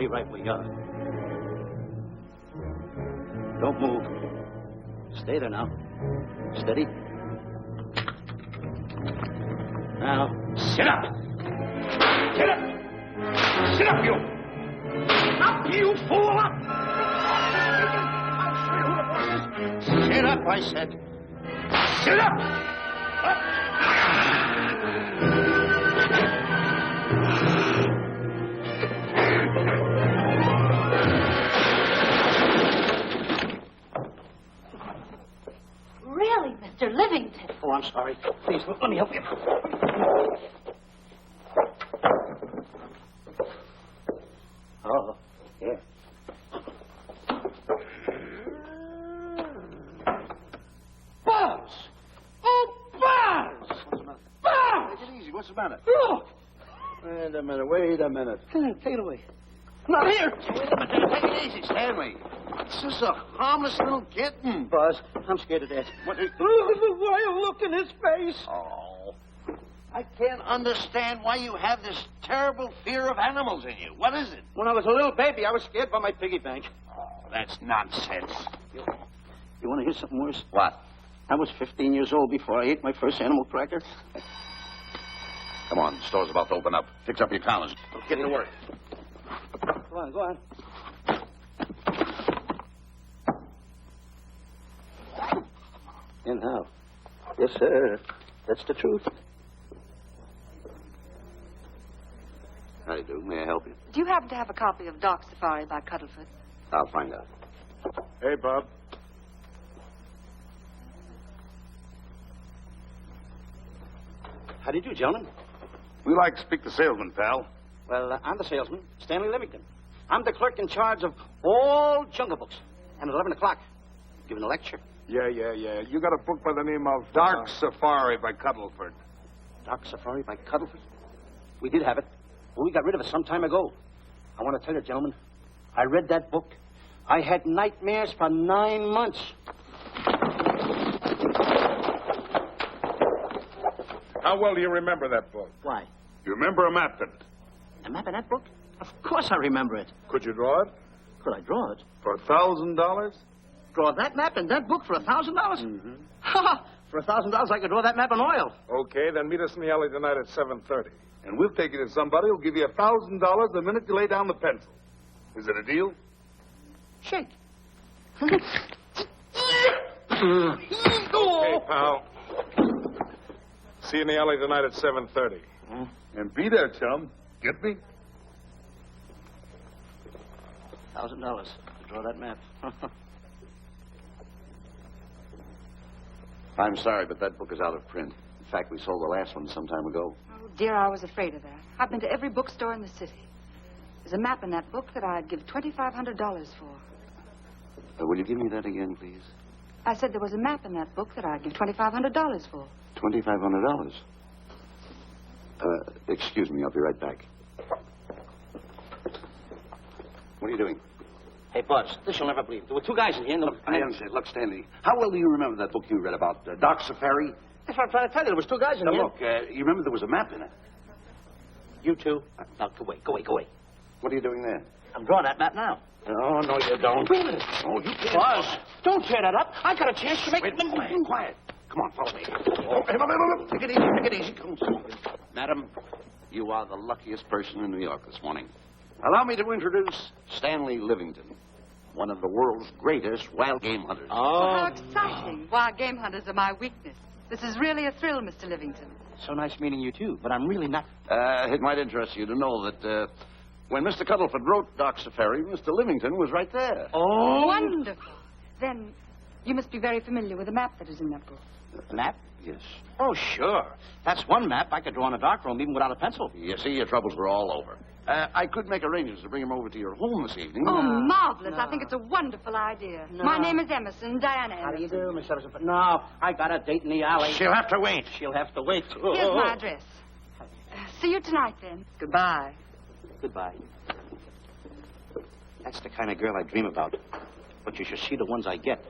right where you are. Don't move. Stay there now. Steady. Now, sit up. Sit up. Sit up, you. Up, you fool, up. I'll show you who the boss is. Sit up, I said. Sit up. Up. Really, Mr. Livington? Oh, I'm sorry. Please, let me help you. Oh, yeah. Buzz! Oh, Buzz! What's the matter? Buzz! Take it easy. What's the matter? Look! Wait a minute. Take it away. Not here. Wait a minute. Take it easy, Stanley. This is a harmless little kitten. Buzz, I'm scared to death. What? Look at the wild look in his face. Oh. I can't understand why you have this terrible fear of animals in you. What is it? When I was a little baby, I was scared by my piggy bank. Oh, that's nonsense. You want to hear something worse? What? I was 15 years old before I ate my first animal cracker. Come on, the store's about to open up. Fix up your collars. Get to work. Go on. And how? Yes, sir. That's the truth. How do you do? May I help you? Do you happen to have a copy of Dark Safari by Cuddleford? I'll find out. Hey, Bob. How do you do, gentlemen? We like to speak to salesman, pal. Well, I'm the salesman, Stanley Livington. I'm the clerk in charge of all Jungle Books. And at 11 o'clock, giving a lecture. Yeah. You got a book by the name of Dark Safari by Cuddleford. Dark Safari by Cuddleford? We did have it. Well, we got rid of it some time ago. I want to tell you, gentlemen, I read that book. I had nightmares for 9 months. How well do you remember that book? Why? You remember a map in it? A map in that book? Of course I remember it. Could you draw it? Could I draw it? For $1,000? Draw that map in that book for $1,000? Mm-hmm. Ha! For $1,000, I could draw that map in oil. Okay, then meet us in the alley tonight at 7:30. And we'll take you to somebody who'll give you $1,000 the minute you lay down the pencil. Is it a deal? Shake. Okay, pal. See you in the alley tonight at 7:30. And be there, chum. Get me? $1,000 to draw that map. I'm sorry, but that book is out of print. In fact, we sold the last one some time ago. Oh, dear, I was afraid of that. I've been to every bookstore in the city. There's a map in that book that I'd give $2,500 for. Will you give me that again, please? I said there was a map in that book that I'd give $2,500 for. $2,500? Excuse me, I'll be right back. What are you doing? Hey, Buzz, this you'll never believe. There were two guys in here. And I understand. Look, Stanley, how well do you remember that book you read about Dark Safari? That's what I'm trying to tell you. There was two guys in Now, here. look, you remember there was a map in it. You two. Now, go away. What are you doing there? I'm drawing that map now. Oh, no, you don't. Wait a minute. Oh, you can't. Buzz, don't tear that up. I got a chance to make... Wait, quiet. Come on, follow me. Oh, hey, take it easy. Come on. Madam, you are the luckiest person in New York this morning. Allow me to introduce Stanley Livington, one of the world's greatest wild game hunters. Oh, how exciting. Wild game hunters are my weakness. This is really a thrill, Mr. Livington. So nice meeting you, too. But I'm really not... It might interest you to know that when Mr. Cuddleford wrote Dark Safari, Mr. Livington was right there. Oh! Wonderful. Then you must be very familiar with the map that is in that book. Map? Yes. Oh, sure. That's one map I could draw in a darkroom even without a pencil. You see, your troubles were all over. I could make arrangements to bring him over to your home this evening. Oh, marvelous. I think it's a wonderful idea. No. My name is Emerson, Diana Emerson. How do you do, Miss Emerson? But no, I got a date in the alley. She'll have to wait. She'll have to wait. Here's my address. See you tonight, then. Goodbye. Goodbye. That's the kind of girl I dream about. But you should see the ones I get.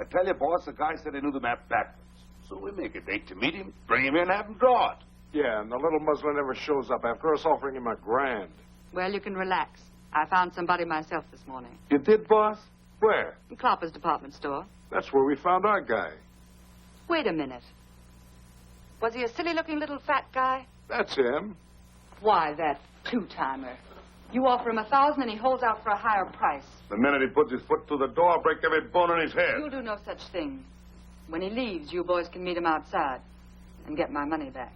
I tell you, boss, the guy said he knew the map backwards. So we make a date to meet him, bring him in, have him draw it. Yeah, and the little muzzler never shows up after us offering him $1,000. Well, you can relax. I found somebody myself this morning. You did, boss? Where? In Klopper's department store. That's where we found our guy. Wait a minute. Was he a silly-looking little fat guy? That's him. Why, that two-timer. You offer him $1,000 and he holds out for a higher price. The minute he puts his foot through the door, I'll break every bone in his head. You'll do no such thing. When he leaves, you boys can meet him outside and get my money back.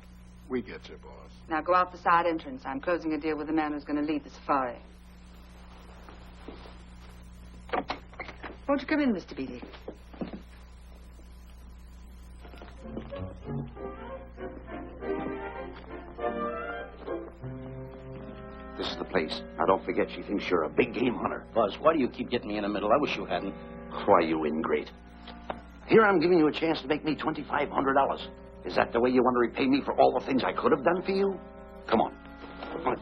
We get you, boss. Now go out the side entrance. I'm closing a deal with the man who's going to lead the safari. Won't you come in, Mr. Beatty? This is the place. Now, don't forget, she thinks you're a big game hunter. Buzz, why do you keep getting me in the middle? I wish you hadn't. Why, you ingrate. Here I'm giving you a chance to make me $2,500. Is that the way you want to repay me for all the things I could have done for you? Come on. Come on.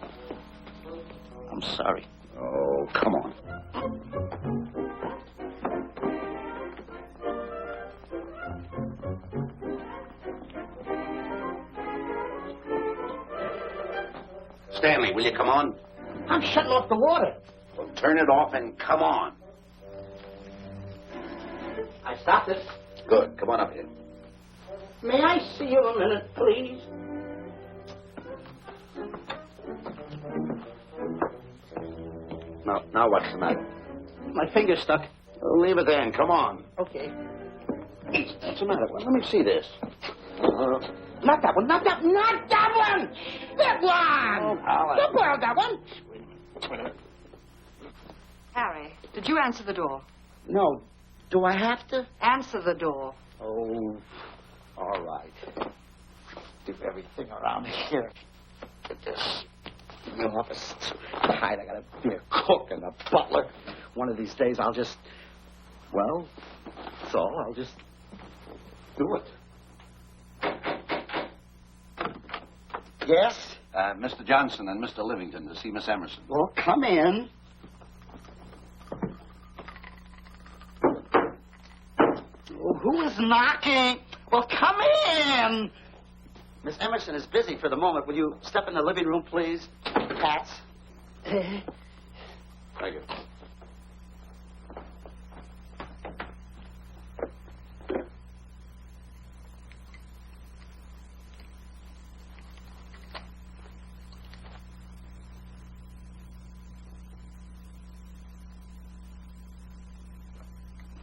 I'm sorry. Oh, come on. Stanley, will you come on? I'm shutting off the water. Well, turn it off and come on. I stopped it. Good. Come on up here. May I see you a minute, please? Now what's the matter? My finger's stuck. Leave it there and come on. Okay. What's the matter? Well, let me see this. Not that one. Not that one. That one. Oh, Alan. Don't borrow that one. Wait a minute. Harry, did you answer the door? No. Do I have to? Answer the door. Oh, all right. Do everything around here. Get this. The office is tight. I gotta be a cook and a butler. One of these days I'll just, well, that's all. I'll just do it. Yes? Mr. Johnson and Mr. Livington to see Miss Emerson. Well, come in. Oh, who is knocking? Well, come in. Miss Emerson is busy for the moment. Will you step in the living room, please? Hats. Thank you.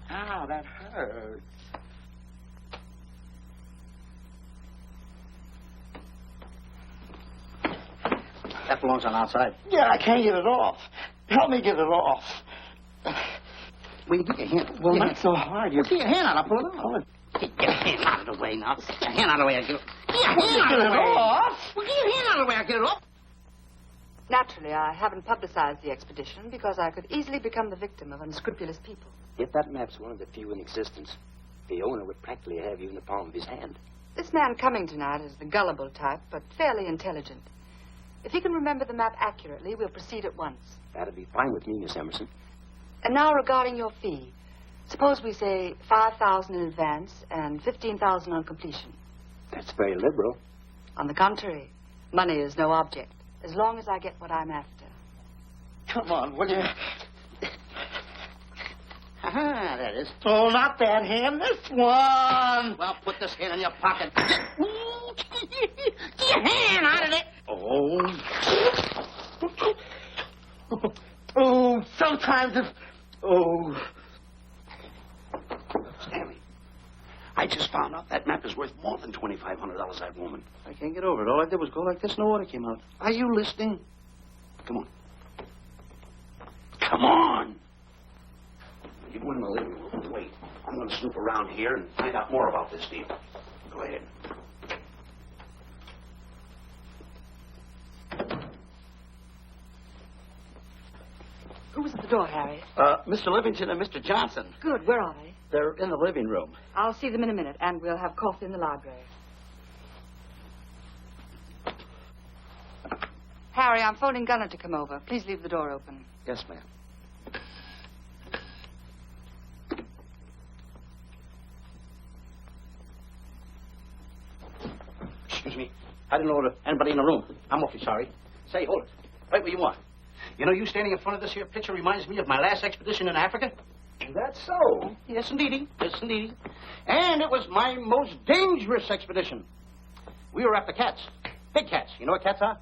Ow, that hurts. That belongs on outside. Yeah, I can't get it off. Help me get it off. Will you get your hand? Well, not so hard. Well, get your hand out. I'll pull it off. Get your hand out of the way now. Get your hand out of the way. I'll get it. Get your hand out of the way. Off? Well, get your hand out of the way. I'll get it off. Naturally, I haven't publicized the expedition because I could easily become the victim of unscrupulous people. If that map's one of the few in existence, the owner would practically have you in the palm of his hand. This man coming tonight is the gullible type, but fairly intelligent. If he can remember the map accurately, we'll proceed at once. That'd be fine with me, Miss Emerson. And now regarding your fee. Suppose we say $5,000 in advance and $15,000 on completion. That's very liberal. On the contrary, money is no object, as long as I get what I'm after. Come on, will you? Ah, that is. Oh, not that hand. This one. Well, put this hand in your pocket. Get your hand out of it. Oh. Oh, sometimes it's... Oh. Stanley, I just found out that map is worth more than $2,500, that woman. I can't get over it. All I did was go like this and the water came out. Are you listening? Come on. Come on. You go in the living room and wait. I'm going to snoop around here and find out more about this deal. Go ahead. Who was at the door, Harry? Mr. Livington and Mr. Johnson. Good. Where are they? They're in the living room. I'll see them in a minute, and we'll have coffee in the library. Harry, I'm phoning Gunner to come over. Please leave the door open. Yes, ma'am. Excuse me. I didn't know anybody in the room. I'm awfully sorry. Say, hold it. Right where you are. You know, you standing in front of this here picture reminds me of my last expedition in Africa. Is that so? Yes, indeedy. Yes, indeedy. And it was my most dangerous expedition. We were after cats. Big cats. You know what cats are?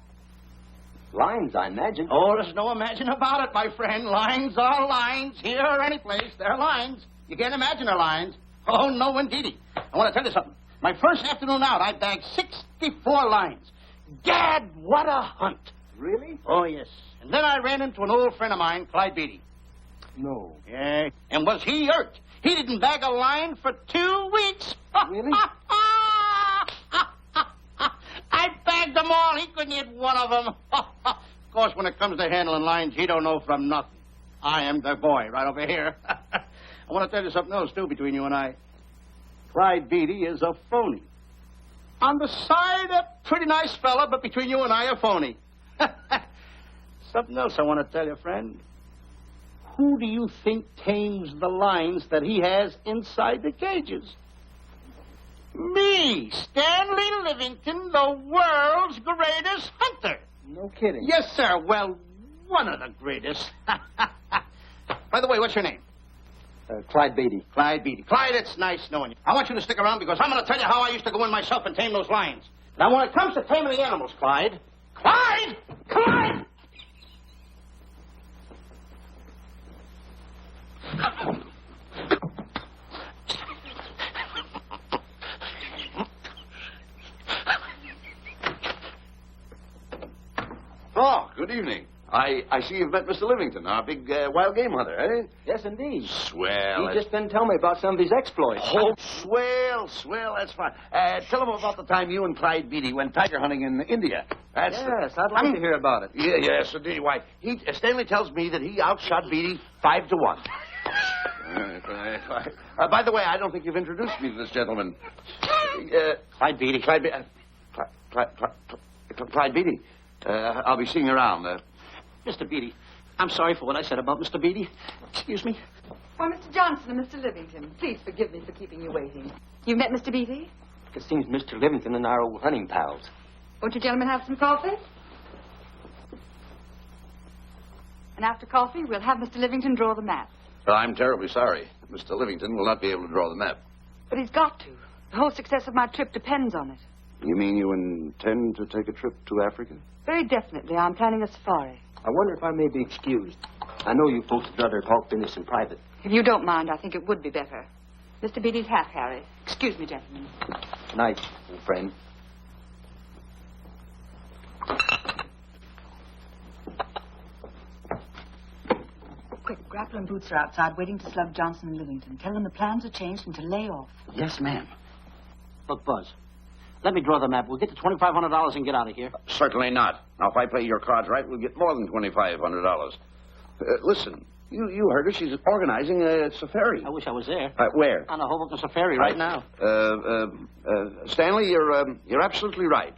Lions, I imagine. Oh, there's no imagine about it, my friend. Lines are lines. Here or any place, they're lines. You can't imagine they're lines. Oh, no, indeedy. I want to tell you something. My first afternoon out, I bagged 64 lines. Gad, what a hunt. Really? Oh, yes. And then I ran into an old friend of mine, Clyde Beatty. No. Yeah. And was he hurt? He didn't bag a line for 2 weeks. Really? I bagged them all. He couldn't hit one of them. Of course, when it comes to handling lines, he don't know from nothing. I am the boy right over here. I want to tell you something else, too, between you and I. Clyde Beatty is a phony. On the side, a pretty nice fella, but between you and I, a phony. Something else I want to tell you, friend. Who do you think tames the lines that he has inside the cages? Me, Stanley Livington, the world's greatest hunter. No kidding. Yes, sir. Well, one of the greatest. By the way, what's your name? Clyde Beatty. Clyde Beatty. Clyde, it's nice knowing you. I want you to stick around because I'm going to tell you how I used to go in myself and tame those lions. Now, when it comes to taming the animals, Clyde... Clyde! Clyde! Oh, good evening. I see you've met Mr. Livington, our big wild game hunter, eh? Yes, indeed. Swell. He just been telling me about some of his exploits. Oh, swell, that's fine. Tell him about the time you and Clyde Beatty went tiger hunting in India. That's Yes, I'd like to hear about it. Yeah, yes, indeed. Why, Stanley tells me that he outshot Beatty 5-1. By the way, I don't think you've introduced me to this gentleman. Clyde Beatty. Clyde Beatty. I'll be seeing you around. Mr. Beatty, I'm sorry for what I said about Mr. Beatty. Excuse me. Why, Mr. Johnson and Mr. Livington, please forgive me for keeping you waiting. You met Mr. Beatty? It seems Mr. Livington and our old hunting pals. Won't you gentlemen have some coffee? And after coffee, we'll have Mr. Livington draw the map. Well, I'm terribly sorry. Mr. Livington will not be able to draw the map. But he's got to. The whole success of my trip depends on it. You mean you intend to take a trip to Africa? Very definitely. I'm planning a safari. I wonder if I may be excused. I know you folks would rather talk business in private. If you don't mind, I think it would be better. Mr. Beatty's hat, Harry. Excuse me, gentlemen. Night, old friend. Quick, Grappler and Boots are outside waiting to slug Johnson and Livington. Tell them the plans are changed and to lay off. Yes, ma'am. Look, Buzz, let me draw the map. We'll get the $2,500 and get out of here. Certainly not. Now, if I play your cards right, we'll get more than $2,500. Listen, you heard her. She's organizing a safari. I wish I was there. Where? On a Hoboken safari right now. Stanley, you're absolutely right.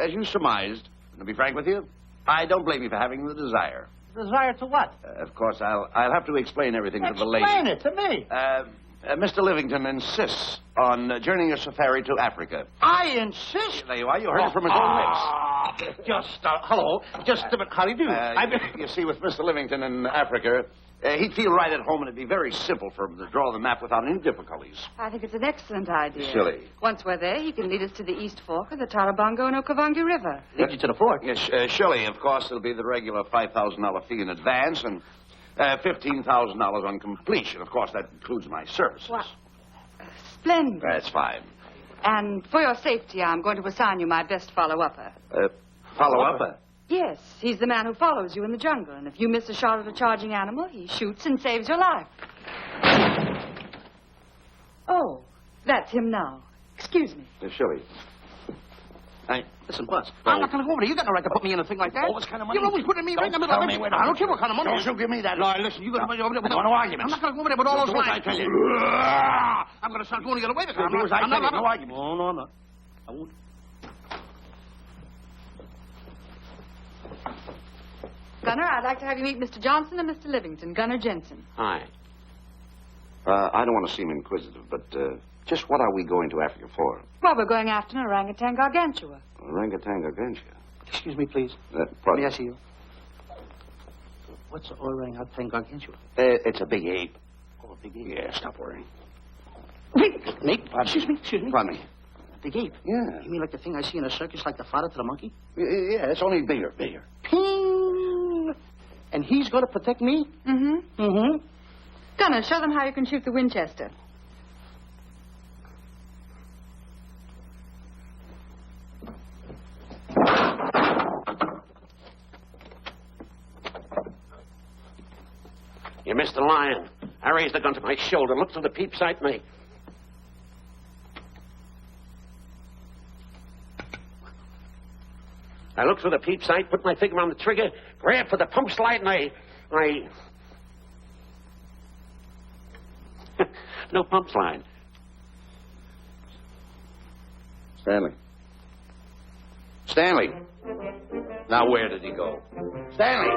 As you surmised, to be frank with you, I don't blame you for having the desire. Desire to what? Of course, I'll have to explain everything to the lady. Explain it to me. Mr. Livington insists on journeying a safari to Africa. I insist. There you are. You heard it from his own lips. Hello. Just a minute. How do you do? You see, with Mr. Livington in Africa, he'd feel right at home, and it'd be very simple for him to draw the map without any difficulties. I think it's an excellent idea. Silly. Once we're there, he can lead us to the East Fork of the Tarabongo and Okavango River. Lead you to the fort. Yes, surely, of course, it'll be the regular $5,000 fee in advance and $15,000 on completion. Of course, that includes my services. What? Splendid. That's fine. And for your safety, I'm going to assign you my best follow-upper. Follow-upper? Yes, he's the man who follows you in the jungle. And if you miss a shot at a charging animal, he shoots and saves your life. Oh, that's him now. Excuse me. Shirley. Hey, listen, Buzz. I'm not going to go over there. You got no right to put me in a thing like that. Oh, what kind of money? You're always putting me right in the middle of it. I don't care what kind of money. Don't you give me that. No, listen, you got to be over there with no arguments. I'm not going to go over there with all those lines. I tell you. I'm going to start going to get away with it. I'm not. No arguments. No, I'm not. I won't. Gunner, I'd like to have you meet Mr. Johnson and Mr. Livington, Gunner Jensen. Hi. I don't want to seem inquisitive, but Just what are we going to Africa for? Well, we're going after an orangutan gargantua. Orangutan gargantua. Excuse me, please. Pardon? May I see you? What's orangutan gargantua? It's a big ape. Oh, a big ape. Yeah, stop worrying. Nick, excuse me. Pardon me. A big ape? Yeah. You mean like the thing I see in a circus, like the fodder to the monkey? Yeah, it's only bigger. Ping! And he's going to protect me? Mm-hmm. Mm-hmm. Gunner, show them how you can shoot the Winchester. You missed the lion. I raised the gun to my shoulder, looked through the peep sight, and I looked through the peep sight, put my finger on the trigger, grabbed for the pump slide, and I... No pump slide. Stanley. Now, where did he go? Stanley!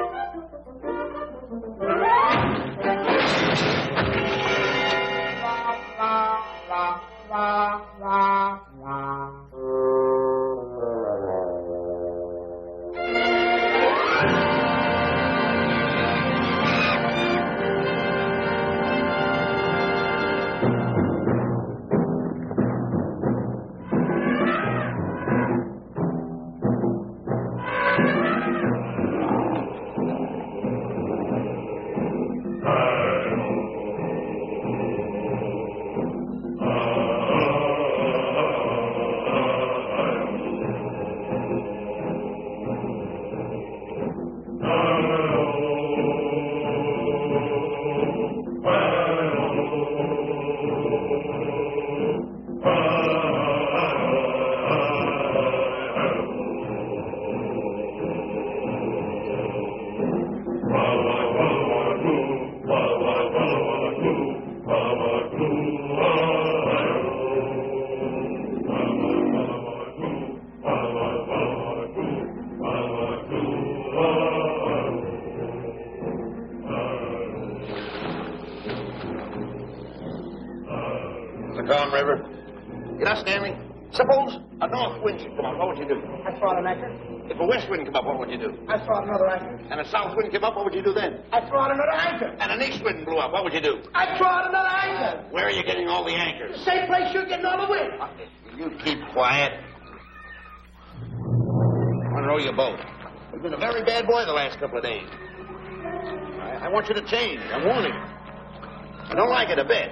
River. You know, Stanley, suppose a north wind should come up. What would you do? I throw out an anchor. If a west wind come up, what would you do? I throw out another anchor. And a south wind came up, what would you do then? I throw out another anchor. And an east wind blew up, what would you do? I throw out another anchor. Where are you getting all the anchors? Same place you're getting all the wind. You keep quiet. I want to know your boat. You've been a very bad boy the last couple of days. I want you to change. I'm warning you. I don't like it a bit.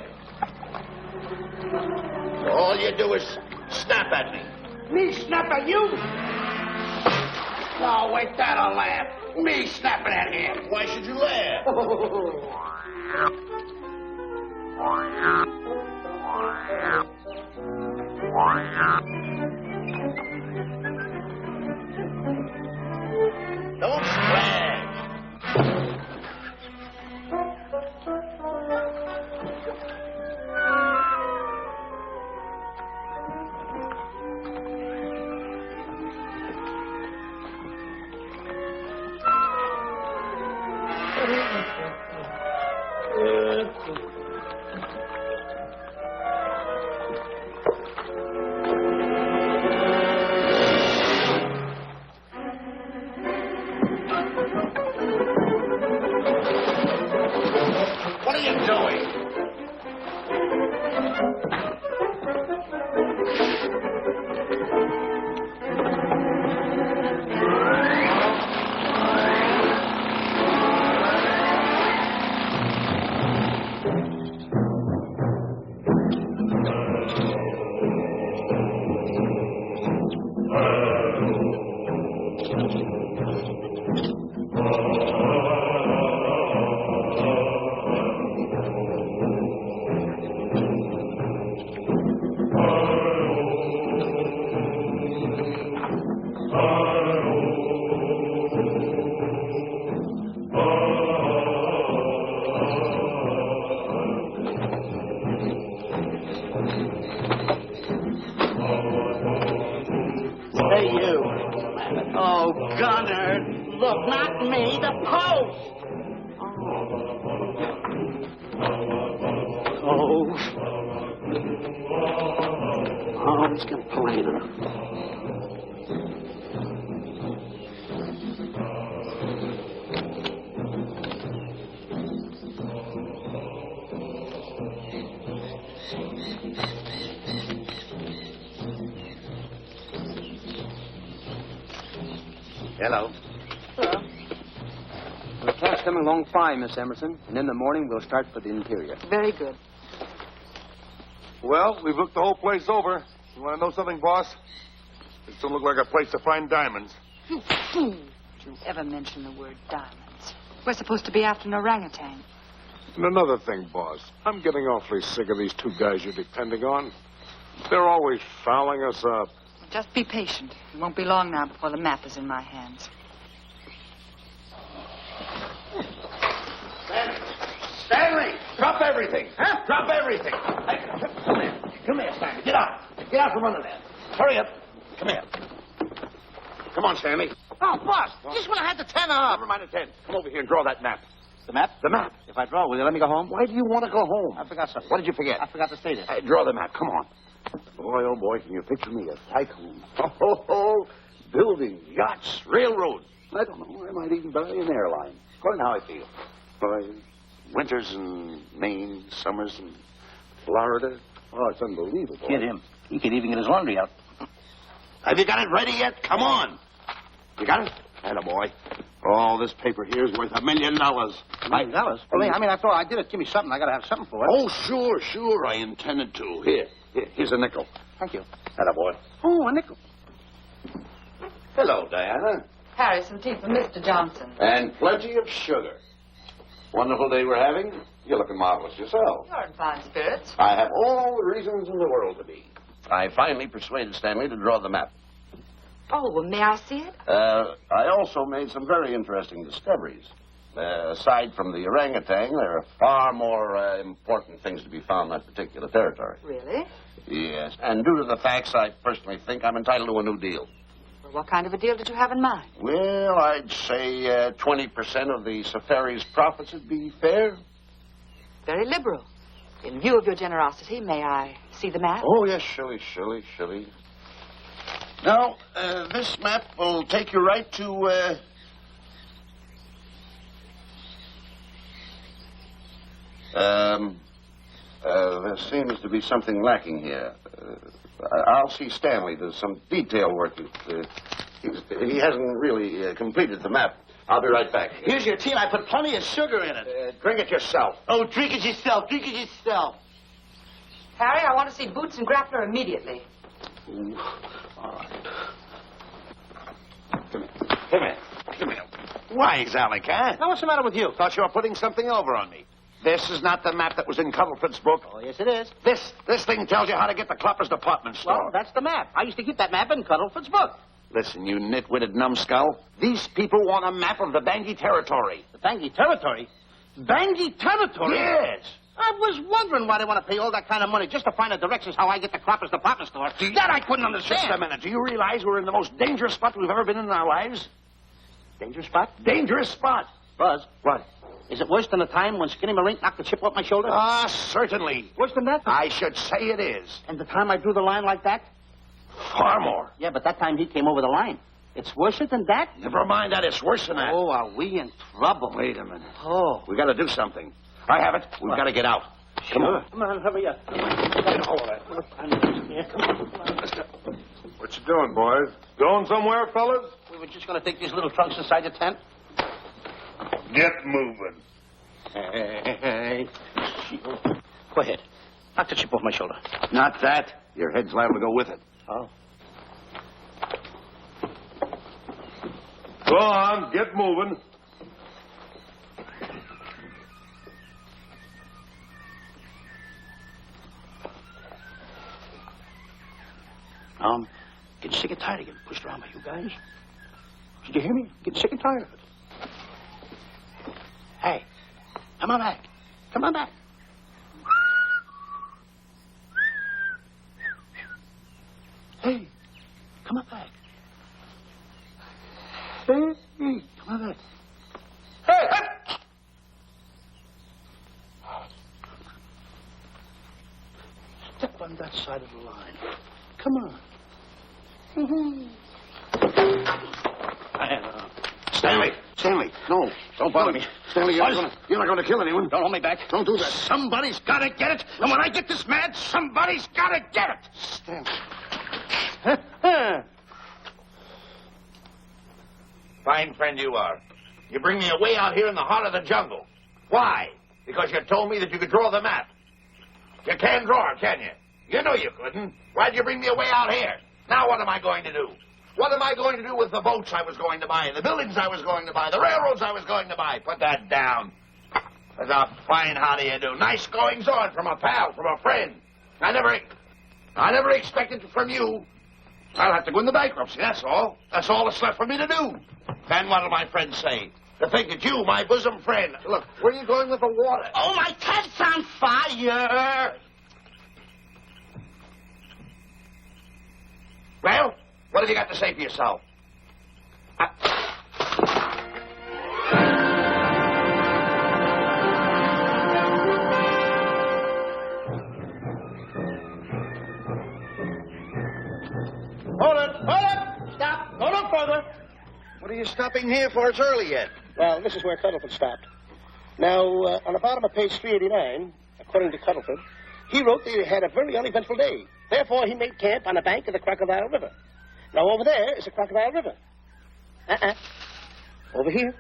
So all you do is snap at me. Me snap at you? No, wait, that'll laugh. Me snapping at him. Why should you laugh? Don't splash. What are you doing? Hey, you. Oh, Gunner. Look, not me, the post. Oh. Oh, let's get playing. Hello. Hello. The camp's coming along fine, Miss Emerson. And in the morning, we'll start for the interior. Very good. Well, we've looked the whole place over. You want to know something, boss? It doesn't look like a place to find diamonds. Don't you ever mention the word diamonds. We're supposed to be after an orangutan. And another thing, boss. I'm getting awfully sick of these two guys you're depending on. They're always fouling us up. Just be patient. It won't be long now before the map is in my hands. Stanley, drop everything. Huh? Drop everything. Hey, come here. Come here, Stanley. Get out. Get out from under there. Hurry up. Come here. Come on, Stanley. Oh, boss, just when I had the 10 up. Never mind the 10. Come over here and draw that map. The map? The map. If I draw, will you let me go home? Why do you want to go home? I forgot something. What did you forget? I forgot to say this. Hey, draw the map. Come on. Boy, oh, boy, can you picture me a tycoon? Oh, building yachts, railroads. I don't know. I might even buy an airline. According to how I feel. Boy, winters in Maine, summers in Florida. Oh, it's unbelievable. Kid him. He could even get his laundry out. Have you got it ready yet? Come on. You got it? Attaboy. Oh, this paper here is worth $1 million. $1 million? Well, I mean, after all, I did it. Give me something. I got to have something for it. Oh, sure. I intended to. Here's a nickel. Thank you. Attaboy. Oh, a nickel. Hello, Diana. Harry, some tea for Mr. Johnson. And plenty of sugar. Wonderful day we're having. You're looking marvelous yourself. You're in fine spirits. I have all the reasons in the world to be. I finally persuaded Stanley to draw the map. Oh, well, may I see it? I also made some very interesting discoveries. Aside from the orangutan, there are far more important things to be found in that particular territory. Really? Yes. And due to the facts, I personally think I'm entitled to a new deal. Well, what kind of a deal did you have in mind? Well, I'd say 20% of the safari's profits would be fair. Very liberal. In view of your generosity, may I see the map? Oh, yes, surely. Now, this map will take you right to, there seems to be something lacking here. I'll see Stanley. There's some detail work. He hasn't really completed the map. I'll be right back. Here's your tea, and I put plenty of sugar in it. Drink it yourself. Oh, drink it yourself. Harry, I want to see Boots and Grappler immediately. Ooh. All right. Come here. Why, Alec, huh? Now, what's the matter with you? Thought you were putting something over on me. This is not the map that was in Cuddleford's book. Oh, yes, it is. This thing tells you how to get to Klopper's department store. Well, that's the map. I used to keep that map in Cuddleford's book. Listen, you nitwitted numbskull. These people want a map of the Bangui territory. The Bangui territory? Bangui territory? Yes. I was wondering why they want to pay all that kind of money just to find the directions how I get to Klopper's department store. That I couldn't understand. Just a minute. Do you realize we're in the most dangerous spot we've ever been in our lives? Dangerous spot? Dangerous spot. Buzz. What? Is it worse than the time when Skinny Marink knocked the chip off my shoulder? Ah, certainly. Worse than that? I should say it is. And the time I drew the line like that? Far more. Yeah, but that time he came over the line. It's worse than that? Never mind that. It's worse than that. Oh, are we in trouble? Wait a minute. Oh. We got to do something. I have it. We've got to get out. Come on. Come on, hurry up. Get hold of that. Yeah, come on. What you doing, boys? Going somewhere, fellas? We were just going to take these little trunks inside the tent. Get moving. Hey. Go ahead. Knock the chip off my shoulder. Not that. Your head's liable to go with it. Oh. Go on, get moving. Getting sick and tired of getting pushed around by you guys. Did you hear me? Getting sick and tired of it. Hey, come on back. Come on back. Hey, come on back. Hey, come on back. Hey! Step on that side of the line. Come on. Stanley, no. Don't bother me. Stanley, you're not going to kill anyone. Don't hold me back. Don't do that. Somebody's got to get it. And when I get this mad, somebody's got to get it. Stanley. Fine friend you are. You bring me away out here in the heart of the jungle. Why? Because you told me that you could draw the map. You can't draw it, can you? You know you couldn't. Why'd you bring me away out here? Now what am I going to do? What am I going to do with the boats I was going to buy, the buildings I was going to buy, the railroads I was going to buy? Put that down. That's a fine how do you do. Nice goings on from a pal, from a friend. I never expected it from you. I'll have to go into bankruptcy, that's all. That's all that's left for me to do. And what'll my friends say? To think that you, my bosom friend... Look, where are you going with the water? Oh, my cat's on fire! Well, what have you got to say for yourself? Hold it! Stop! Go no further. What are you stopping here for? It's early yet. Well, this is where Cuddleford stopped. Now, on the bottom of page 389, according to Cuddleford, he wrote that he had a very uneventful day. Therefore, he made camp on the bank of the Crocodile River. Now, over there is the Crocodile River. Over here.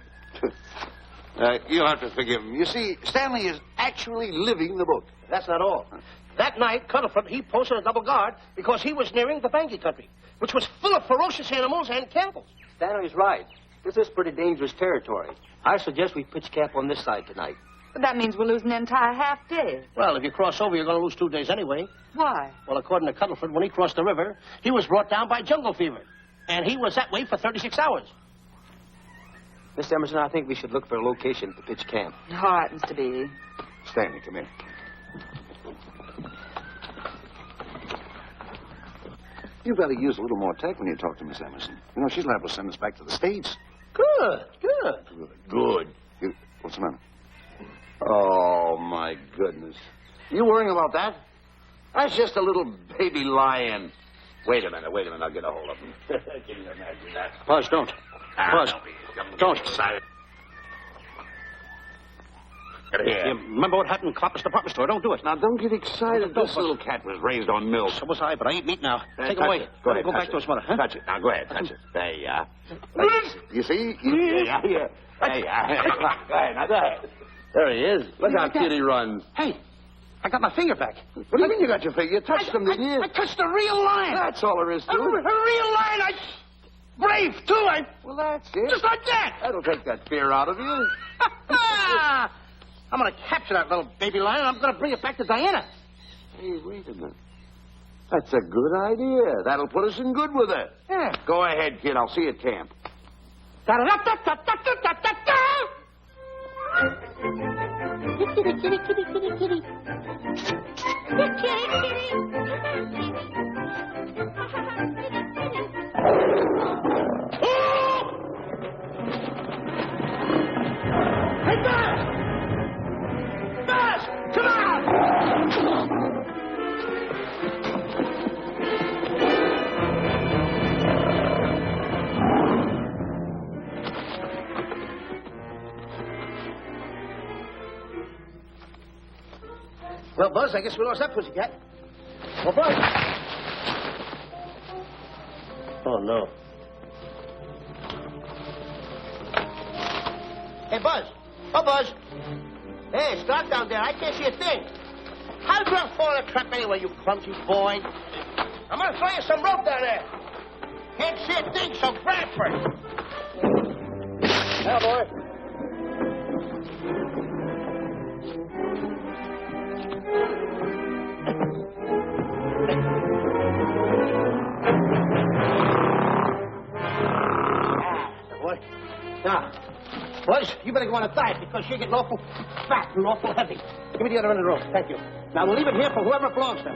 You'll have to forgive him. You see, Stanley is actually living the book. That's not all. That night, Cuddleford, he posted a double guard because he was nearing the Bangi country, which was full of ferocious animals and cannibals. Stanley's right. This is pretty dangerous territory. I suggest we pitch camp on this side tonight. But that means we'll lose an entire half day. Well, if you cross over, you're going to lose 2 days anyway. Why? Well, according to Cuddleford, when he crossed the river, he was brought down by jungle fever. And he was that way for 36 hours. Miss Emerson, I think we should look for a location to pitch camp. All right, Mr. Beatty. Stanley, come here. You better use a little more tact when you talk to Miss Emerson. You know, she's liable to send us back to the States. Good. What's the matter? Oh, my goodness. You worrying about that? That's just a little baby lion. Wait a minute. I'll get a hold of him. Can you imagine that? Buzz, don't. Buzz, don't. Excited. Yeah, remember what happened in Klopper's department store? Don't do it. Now, don't get excited. This little cat was raised on milk. So was I, but I ain't meat now. Take it away. Go ahead. Go back to his mother, huh? Touch it. Now, go ahead. Touch it. There you are. You see? Yeah. There you are. Go ahead. Now, go ahead. There he is. Look how cute he runs. Hey, I got my finger back. What do you mean you got your finger? You touched him, didn't you? I touched a real lion. That's all there is to A it. real lion. Brave, too. Well, that's it. Just like that. That'll take that fear out of you. I'm going to capture that little baby lion, and I'm going to bring it back to Diana. Hey, wait a minute. That's a good idea. That'll put us in good with her. Yeah. Go ahead, kid. I'll see you at camp. Hey, Buzz! Buzz! Come on! Well, Buzz, I guess we lost that pussycat. Well, Buzz. Oh, no. Hey, Buzz. Oh, Buzz. Hey, it's dark down there. I can't see a thing. How'd you fall in a trap anyway, you clumsy boy? I'm going to throw you some rope down there. Can't see a thing, so grab for it. Now, boy. Now, Buzz, you better go on a diet because you're getting awful fat and awful heavy. Give me the other end of the rope. Thank you. Now, we'll leave it here for whoever it belongs to.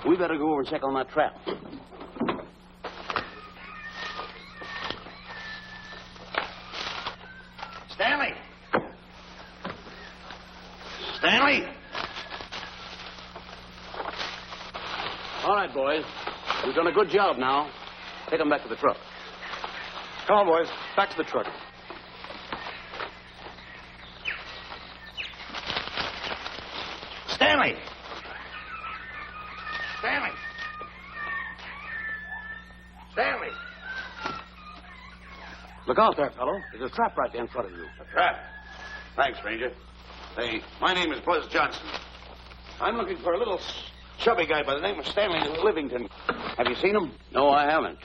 We better go over and check on that trap. Stanley! Stanley! All right, boys. We've done a good job now. Take them back to the truck. Come on, boys. Back to the truck. Stanley! Stanley! Stanley! Look out there, fellow. There's a trap right there in front of you. A trap? Thanks, Ranger. Hey, my name is Buzz Johnson. I'm looking for a little chubby guy by the name of Stanley Livington. Have you seen him? No, I haven't.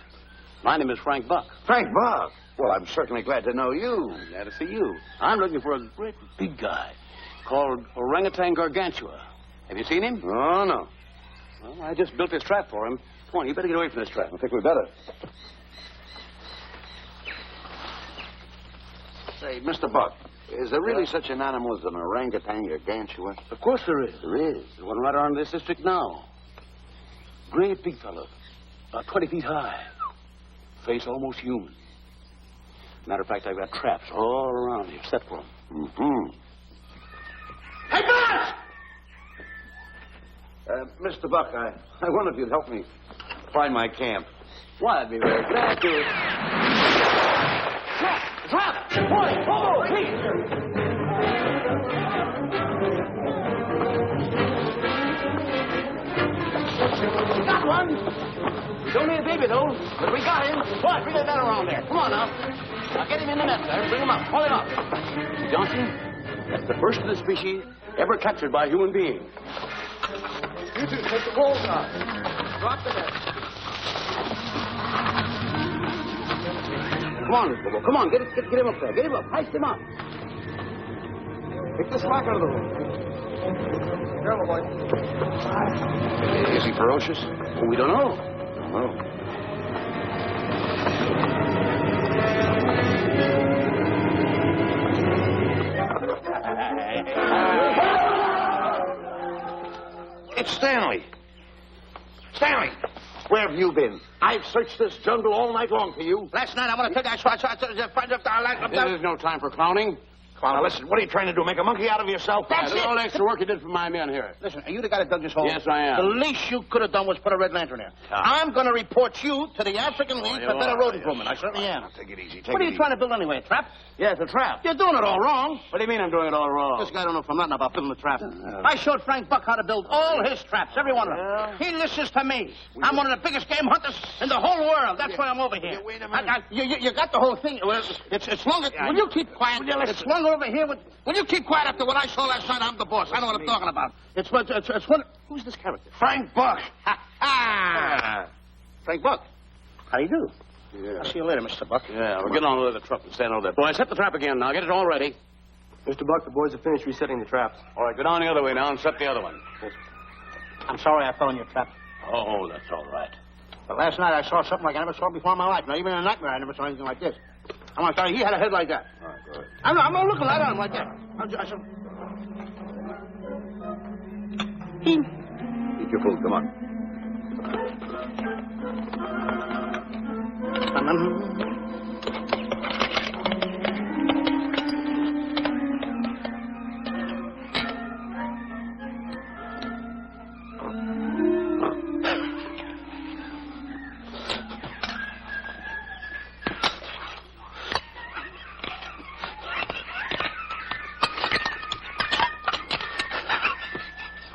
My name is Frank Buck. Frank Buck? Well, I'm certainly glad to know you. Glad to see you. I'm looking for a great big guy called Orangutan Gargantua. Have you seen him? Oh, no. Well, I just built this trap for him. Come on, you better get away from this trap. I think we better. Say, Mr. Buck, is there really such an animal as an orangutan gargantua? Of course there is. There is. There's one right around this district now. Great big fellow. About 20 feet high. Face almost human. Matter of fact, I've got traps all around here set for him. Mm-hmm. Hey, Buzz! Mr. Buck, I wonder if you'd help me find my camp. Why, I'd be very glad to. Trap! Trap! Boy! Oh, please! Got one! He's only a baby, though, but we got him. Boy, bring that around there. Come on now. Now get him in the net there. Bring him up. Hold him up. Johnson, that's the first of the species ever captured by a human being. You two, take the poles off. Drop the net. Come on, Bobo. Come on. Get him up there. Get him up. Heist him up. Take the slack out of the hole. Careful, boy. Is he ferocious? Well, we don't know. Oh. It's Stanley. Stanley, where have you been? I've searched this jungle all night long for you. Last night, I want to tell you, There's no time for clowning. Now, listen, what are you trying to do? Make a monkey out of yourself? That's it. All the extra work you did for my men here. Listen, are you the guy that dug this hole? Yes, I am. The least you could have done was put a red lantern there. I'm going to report you to the African League for better road improvement. I certainly am. Take it easy. What are you trying to build anyway, a trap? Yeah, it's a trap. You're doing it all wrong. What do you mean I'm doing it all wrong? This guy don't know from nothing about building a trap. I showed Frank Buck how to build all his traps, every one of them. He listens to me. I'm one of the biggest game hunters in the whole world. That's why I'm over here. Wait a minute. You got the whole thing. Well, it's longer. Will you keep quiet? It's slung over here. Will you keep quiet after what I saw last night? I'm the boss. I know what I'm talking about. It's one. Who's this character? Frank Buck. Frank Buck. How do you do? Yeah. I'll see you later, Mr. Buck. Yeah, we're getting on with the truck and stand over there. Boys, set the trap again now. Get it all ready. Mr. Buck, the boys have finished resetting the traps. All right, go down the other way now and set the other one. I'm sorry I fell in your trap. Oh, that's all right. But last night I saw something like I never saw before in my life. Now, even in a nightmare, I never saw anything like this. I want to tell you, he had a head like that. All right, good. I'm not looking right at him like that. Eat your food. Come on.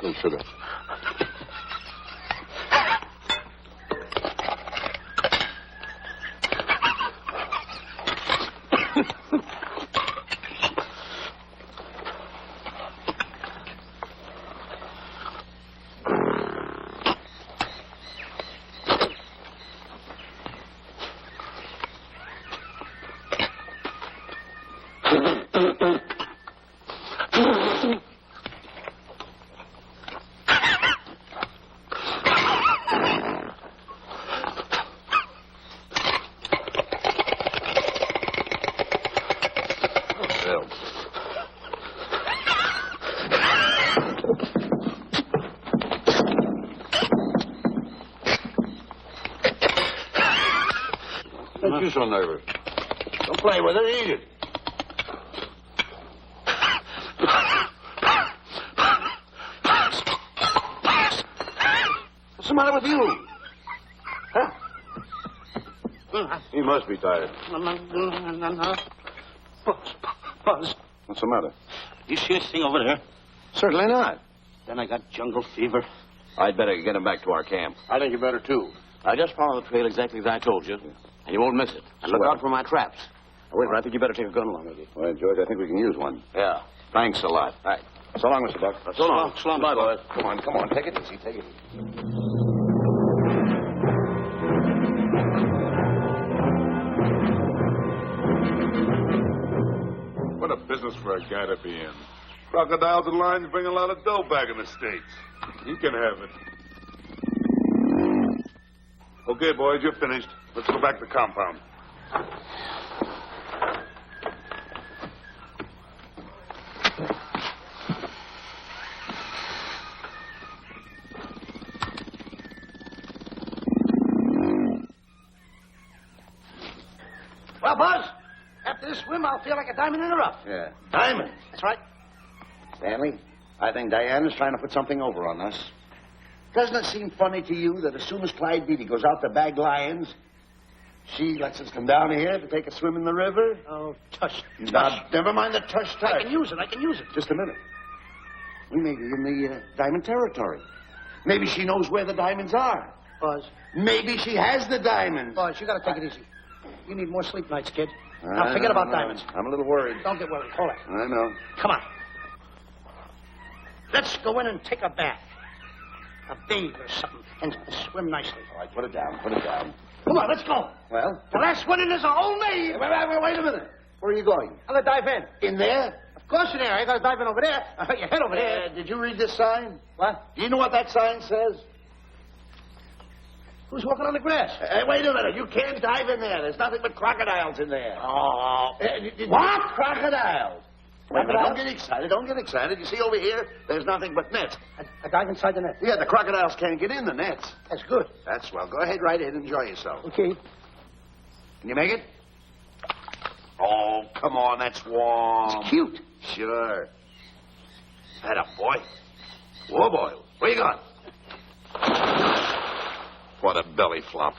Good sugar. you so nervous? Don't play with it. Eat it. What's the matter with you? Huh? He must be tired. Buzz. What's the matter? You see this thing over there? Certainly not. Then I got jungle fever. I'd better get him back to our camp. I think you better, too. I just follow the trail exactly as I told you, and you won't miss it. And look out for my traps. Wait, I think you better take a gun along with you. Well, George, I think we can use one. Yeah. Thanks a lot. All right. So long, Mr. Buck. So long. So long. Bye, boys. Come on. Take it easy. What a business for a guy to be in. Crocodiles and lions bring a lot of dough back in the States. He can have it. Okay, boys, you're finished. Let's go back to the compound. Well, Buzz, after this swim, I'll feel like a diamond in the rough. Yeah. Diamond? That's right. Stanley, I think Diana's trying to put something over on us. Doesn't it seem funny to you that as soon as Clyde Beatty goes out to bag lions, she lets us come down here to take a swim in the river? Oh, tush. Now, never mind the tush. I can use it. Just a minute. We may be in the diamond territory. Maybe she knows where the diamonds are. Buzz. Maybe she has the diamonds. Buzz, you gotta take it easy. You need more sleep nights, kid. Now, forget about diamonds. I'm a little worried. Don't get worried. Hold it. I know. Come on. Let's go in and take a bath. A bathe or something. And swim nicely. All right, put it down. Come on, let's go. Well? The last one in is a whole me. Wait a minute. Where are you going? I'm gonna dive in. In there? Of course in there. I gotta dive in over there. Your head over there. Did you read this sign? What? Do you know what that sign says? Who's walking on the grass? Wait a minute. You can't dive in there. There's nothing but crocodiles in there. Oh. What? Crocodiles? Wait a minute. Don't get excited. You see over here, there's nothing but nets. I dive inside the net. Yeah, the crocodiles can't get in the nets. That's good. That's swell. Go ahead right in. Enjoy yourself. Okay. Can you make it? Oh, come on. That's warm. It's cute. Sure. Atta boy. Whoa, boy. Where you going? What a belly flop.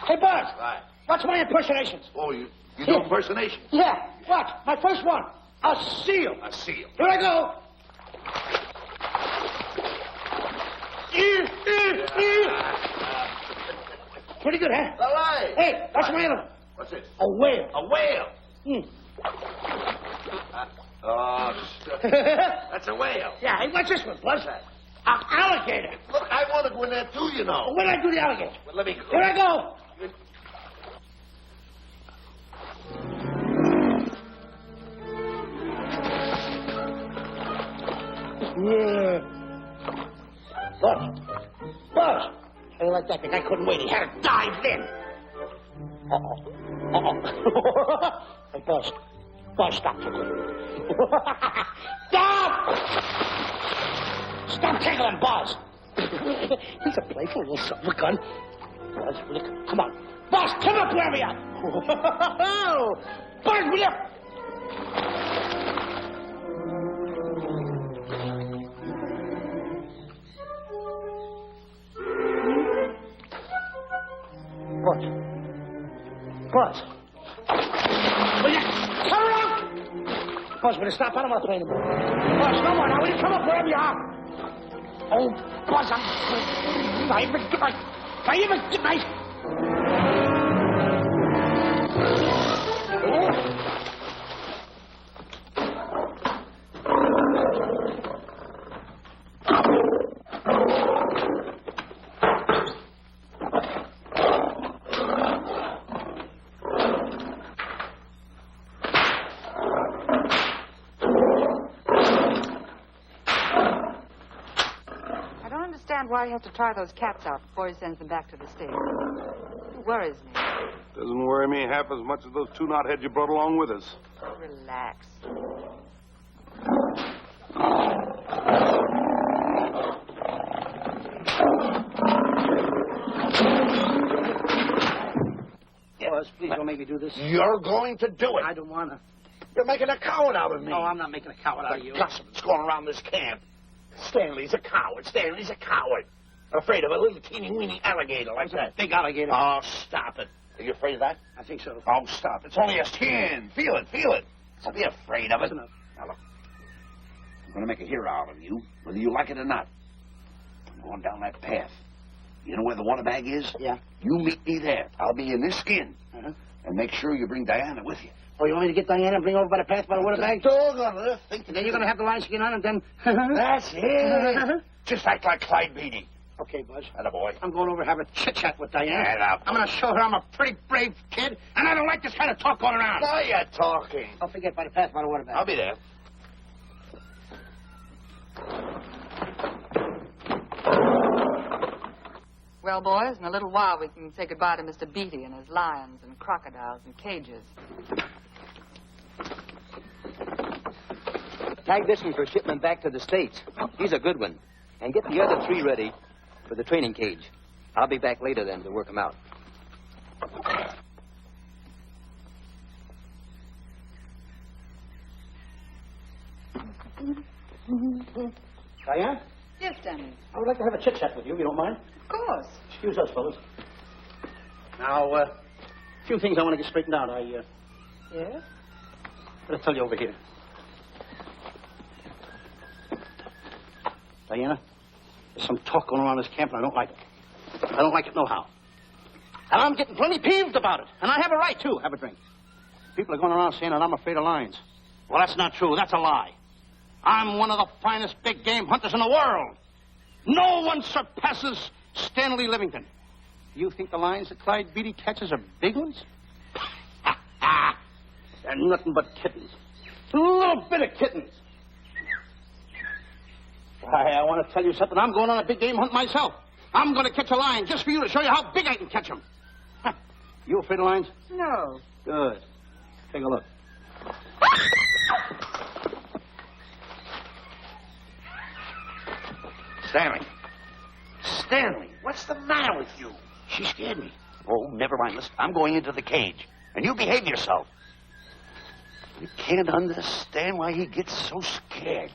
Hey, Buzz. Right. Watch my impersonations. Oh, you do impersonations? Yeah. Watch. My first one. A seal. A seal. Here I go. Pretty good, huh? All right. Hey, watch my other one. What's this? A whale. A whale. Oh, that's a whale. Yeah, hey, watch this one, Buzz. An alligator. Look, I want to go in there too, you know. When I do the alligator? Well, let me go. Here I go. Yeah. Buzz. How do you like that? The guy couldn't wait. He had to dive in. Hey, Buzz. Buzz, stop tickling. Stop! Stop tickling, Buzz. He's a playful little son of a gun. Buzz, will you come on. Buzz, come up where we are. Buzz, will you? Buzz. Buzz. Will you come around? Buzz, will you stop? I don't want to play anymore. Buzz, no more. Now, will you come up wherever you are? Oh, Buzz, I'm... Not even good night. Why he has to try those cats out before he sends them back to the States. It worries me. Doesn't worry me half as much as those two knotheads you brought along with us. Relax. Buzz, please don't make me do this. You're going to do it. I don't want to. You're making a coward out of me. No, I'm not making a coward out of you. The gossip that's going around this camp. Stanley's a coward. Stanley's a coward. Afraid of a little teeny-weeny alligator like that. Big alligator. Oh, stop it. Are you afraid of that? I think so. Oh, stop. It's only a skin. Feel it, feel it. Don't be afraid of it. Listen up. Now, look. I'm going to make a hero out of you, whether you like it or not. I'm going down that path. You know where the water bag is? Yeah. You meet me there. I'll be in this skin. Uh-huh. And make sure you bring Diana with you. Oh, you want me to get Diana and bring her over by the path by the water bag? Doggone it. And then you're going to have the lion skin on and then... That's it. Just act like Clyde Beatty. Okay, Buzz. Attaboy. I'm going over to have a chit-chat with Diana. Attaboy. I'm going to show her I'm a pretty brave kid, and I don't like this kind of talk going around. Now you're talking. Don't forget by the path by the water bag. I'll be there. Well, boys, in a little while we can say goodbye to Mr. Beatty and his lions and crocodiles and cages. Tag this one for shipment back to the States. He's a good one. And get the other 3 ready for the training cage. I'll be back later then to work them out. Diana? Yes, Stanley. I would like to have a chit-chat with you, if you don't mind. Of course. Excuse us, fellas. Now, a few things I want to get straightened out. Yes? I'll tell you over here. Diana, there's some talk going around this camp, and I don't like it. I don't like it nohow. And I'm getting plenty peeved about it. And I have a right, too. Have a drink. People are going around saying that I'm afraid of lions. Well, that's not true. That's a lie. I'm one of the finest big game hunters in the world. No one surpasses Stanley Livington. You think the lions that Clyde Beatty catches are big ones? They're nothing but kittens. A little bit of kittens. Why, I want to tell you something. I'm going on a big game hunt myself. I'm going to catch a lion just for you to show you how big I can catch him. You afraid of lions? No. Good. Take a look. Stanley, what's the matter with you? She scared me. Oh, never mind. Listen, I'm going into the cage. And you behave yourself. You can't understand why he gets so scared.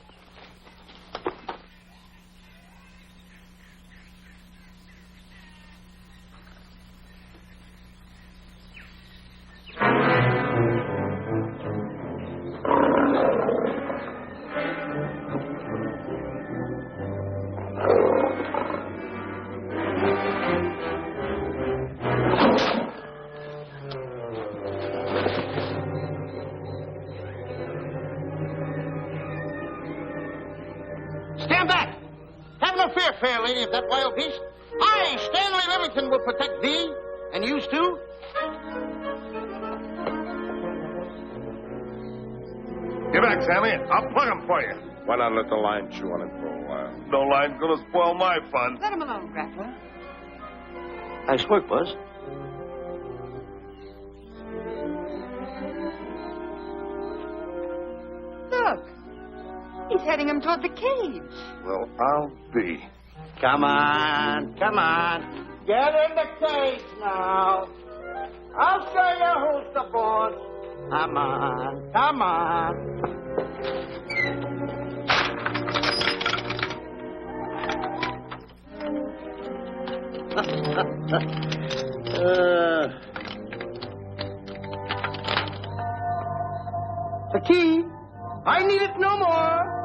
Stand back! Have no fear, fair lady of that wild beast. I, Stanley Livington, will protect thee, and you too. Get back, Stanley. I'll plug him for you. Why not let the lion chew on it for a while? No lion's gonna spoil my fun. Let him alone, Grappler. Nice work, Buzz. Look. He's heading him toward the cage. Well, I'll be. Come on, come on. Get in the cage now. I'll show you who's the boss. Come on, come on. The key. I need it no more.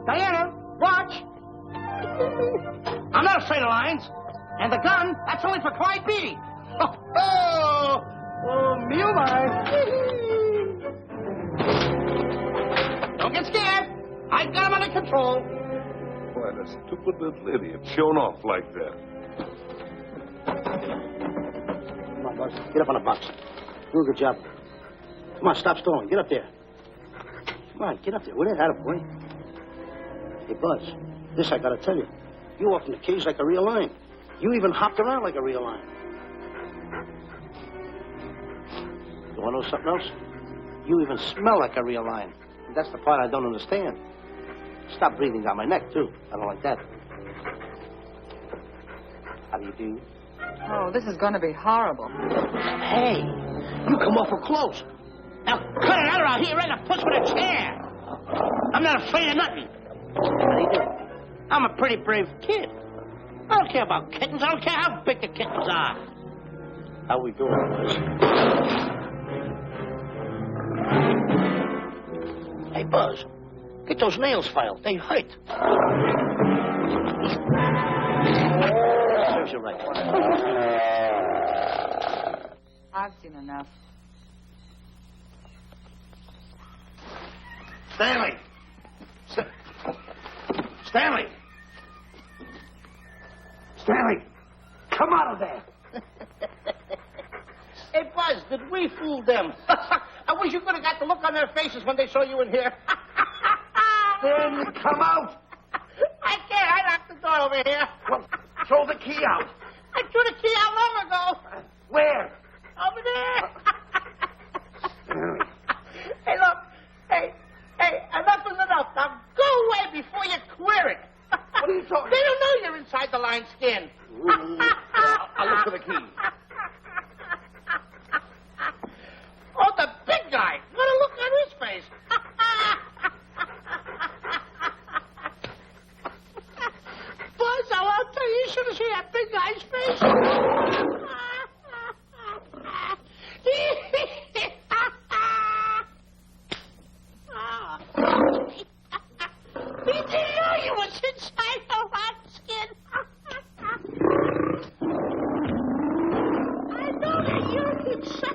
Diana, watch. I'm not afraid of lions. And the gun, that's only for Clyde Beatty. Oh, me oh my. Don't get scared. I got him under control. Boy, that stupid little idiot showing off like that. Come on, Buzz. Get up on the box. Do a good job. Come on, stop stalling. Get up there. Come on, get up there. With it, attaboy. Hey, Buzz, this I gotta tell you. You walked in the cage like a real lion. You even hopped around like a real lion. You wanna know something else? You even smell like a real lion. That's the part I don't understand. Stop breathing down my neck, too. I don't like that. How do you do? Oh, this is going to be horrible. Hey, You come awful close. Now, cut it out or I'll hit you right in the puss with a chair. I'm not afraid of nothing. How do you do? I'm a pretty brave kid. I don't care about kittens. I don't care how big the kittens are. How we doing, Buzz? Hey, Buzz, get those nails filed. They hurt. Serves you right. I've seen enough. Stanley! Stanley! Stanley! Come out of there! Hey, Buzz, did we fool them? I wish you could have got the look on their faces when they saw you in here. Stanley, come out! I can't. I locked the door over here. Well, throw the key out. I threw the key out long ago. Where? Over there. Stanley. Hey, look. Hey, enough is enough. Now go away before you queer it. What are you talking? They don't know you're inside the lion's skin. I'll look for the key. Oh, the big guy. What a look on his face. Buzz, I'll tell you, you should have seen that big guy's face. He didn't know you was inside the lion's skin. I know that you're inside.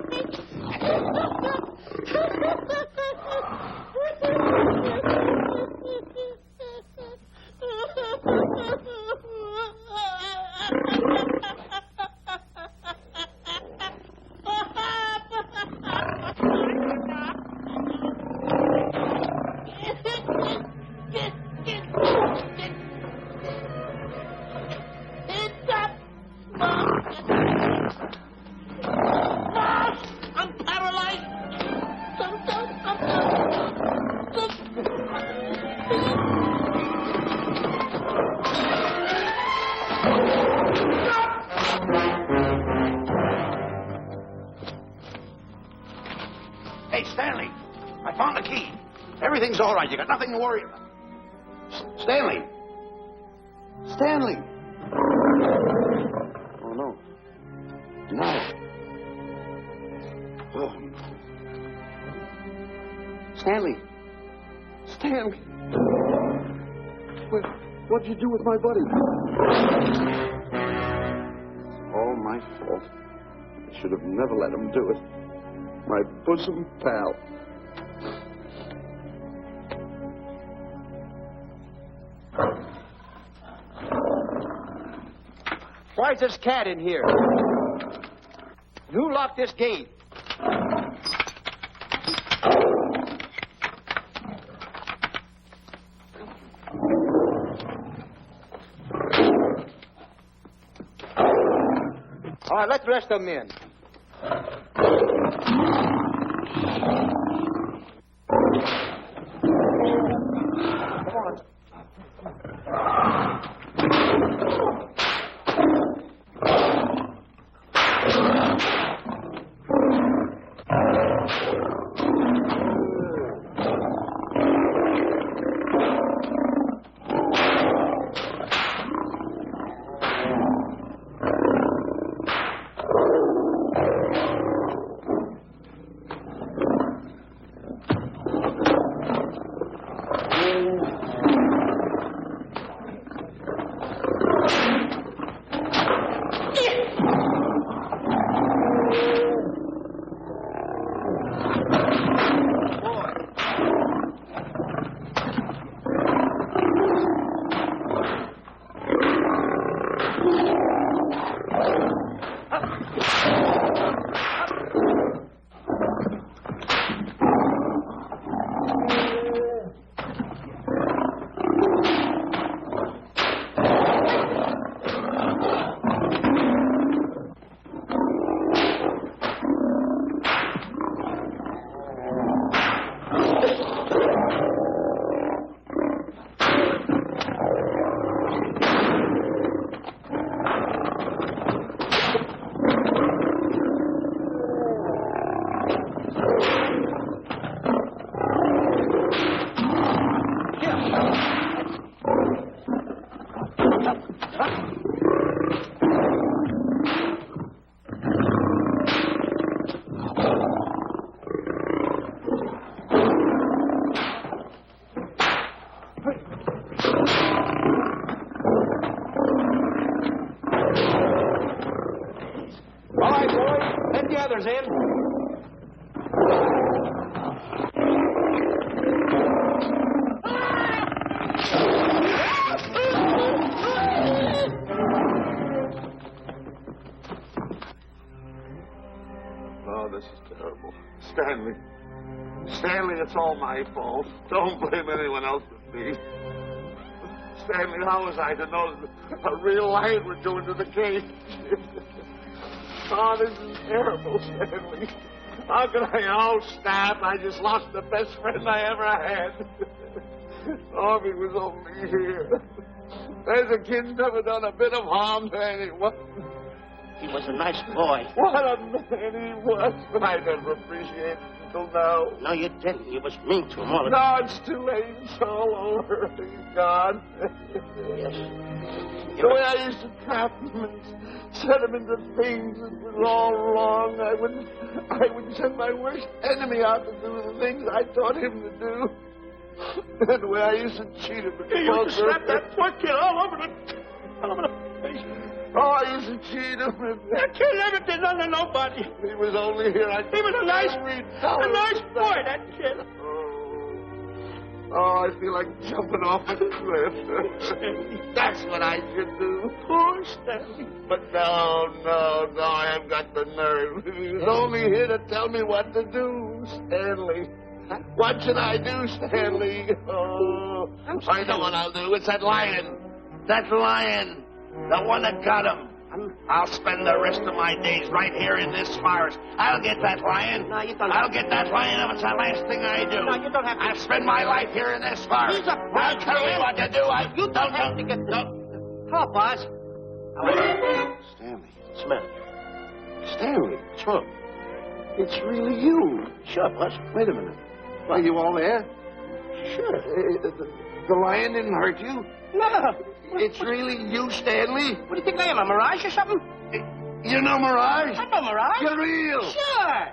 I'm paralyzed. Hey, Stanley, I found the key. Everything's all right. You got nothing to worry about. Stanley. Stanley. Oh, no. No. Oh. Stanley. Stanley. What'd you do with my buddy? It's all my fault. I should have never let him do it. My bosom pal. Why is this cat in here? Who locked this gate? All right, let the rest of them in. Stanley, it's all my fault. Don't blame anyone else but me. Stanley, how was I to know that a real lion would go into the cage? Oh, this is terrible, Stanley. How could I? Oh, snap. I just lost the best friend I ever had. Oh, if he was only here. There's a kid never done a bit of harm to anyone. He was a nice boy. What a man he was. I never appreciated it until now. No, you didn't. You was mean to him all the No, time. it's too late. It's all over. He's gone. Yes. The way I used to trap him and set him into things that was all wrong. I would send my worst enemy out to do the things I taught him to do. And the way I used to cheat him. You used to slap that poor kid all over the face. Oh, I used to cheat him. That kid never did nothing to nobody. He was only here. He was a nice boy, that kid. Oh, I feel like jumping off a cliff. That's what I should do. Poor Stanley. But no, I haven't got the nerve. He was only here to tell me what to do, Stanley. What should I do, Stanley? Oh, I know what I'll do. It's that lion. That lion. The one that got him. I'll spend the rest of my days right here in this forest. I'll get that lion. No, you don't. I'll get that lion if it's the last thing I do. No, you don't have to. I'll spend my life here in this forest. He's a I'll tell you what to do. You don't have to get the... Hello, boss. Stanley. What's the matter? Stanley. What's wrong? It's really you. Sure, boss. Wait a minute. Are you all there? Sure. The lion didn't hurt you? No. It's really you, Stanley? What do you think I am, a mirage or something? You're no mirage? I'm no mirage. You're real. Sure.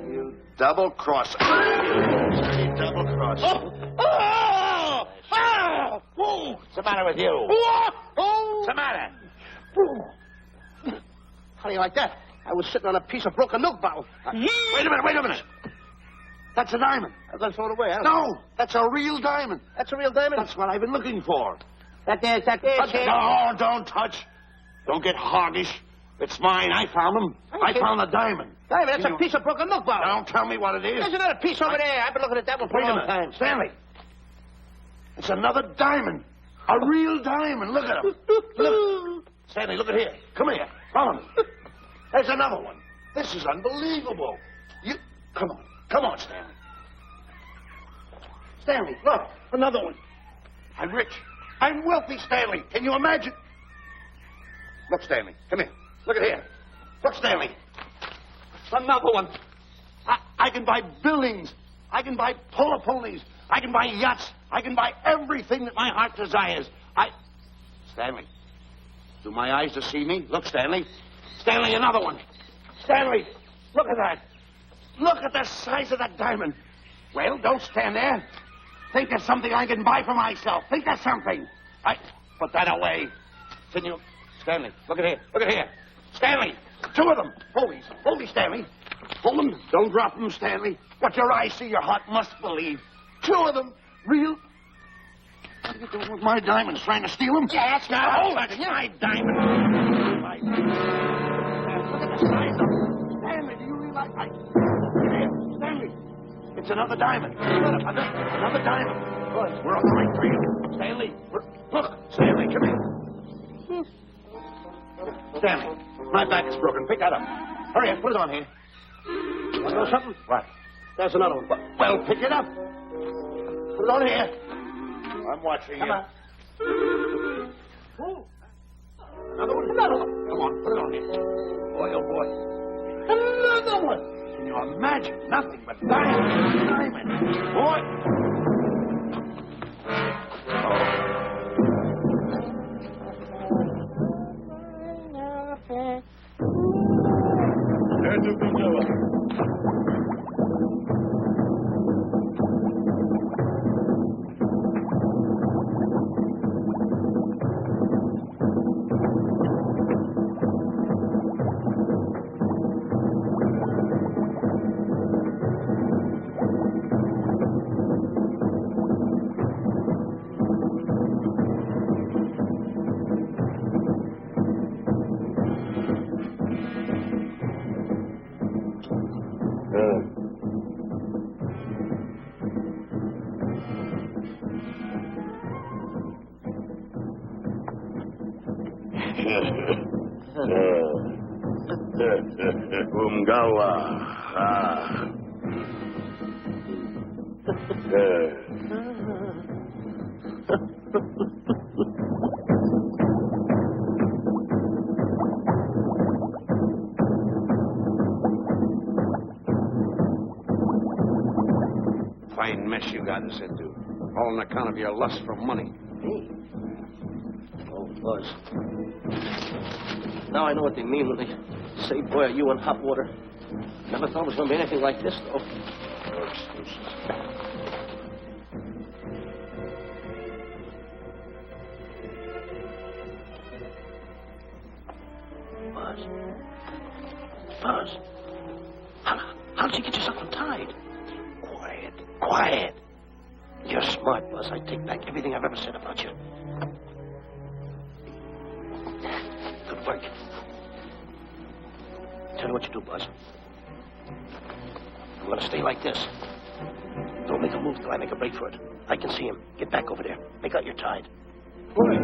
You double-crosser. You double-crosser. Oh! What's the matter with you? What's the matter? How do you like that? I was sitting on a piece of broken milk bottle. Wait a minute. That's a diamond. That's thrown away, huh? No, that's a real diamond. That's a real diamond? That's what I've been looking for. That there. No, don't touch. Don't get hoggish. It's mine. I found them. I found the diamond. Diamond, that's a piece of broken milk bottle. Don't tell me what it is. There's another piece over there. I've been looking at that one for a long time. Stanley. It's another diamond. A real diamond. Look at him. Look. Stanley, look at here. Come here. Follow me. There's another one. This is unbelievable. Come on, Stanley. Stanley, look. Another one. I'm rich. I'm wealthy, Stanley. Can you imagine? Look, Stanley. Come here. Look at here. Look, Stanley. Another one. I can buy buildings. I can buy polo ponies. I can buy yachts. I can buy everything that my heart desires. Stanley. Do my eyes deceive me? Look, Stanley. Stanley, another one. Stanley, look at that. Look at the size of that diamond. Well, don't stand there. Think of something I can buy for myself. Think of something. Put that away. Can you... Stanley, look at here. Look at here. Stanley, two of them. Hold these, Stanley. Hold them. Don't drop them, Stanley. What your eyes see, your heart must believe. Two of them. Real... What are you doing with my diamonds? Trying to steal them? Yes, Now, hold it. My diamond. My diamond. Look at the size of them. Stanley, do you realize... Stanley, it's another diamond. Another diamond. Good. We're on the right trail. Stanley, look. Stanley, come here. Stanley, my back is broken. Pick that up. Hurry up. Put it on here. Want to know something? What? There's another one. Well, pick it up. Put it on here. I'm watching you. Come on. Another one. Come on, put it on here. Boy, oh boy. Another one. Can you imagine? Nothing but diamond. Boy. Umgawa. Fine mess you got us into. All on account of your lust for money. Me? Oh, Buzz. Now I know what they mean when they say, boy, are you in hot water. Never thought it was going to be anything like this, though. No excuses. Buzz. How did you get yourself untied? Quiet. You're smart, Buzz. I take back everything I've ever said about you. Good work. Tell me what you do, Buzz. I'm going to stay like this. Don't make a move till I make a break for it. I can see him. Get back over there. Make out you're tied. Ready?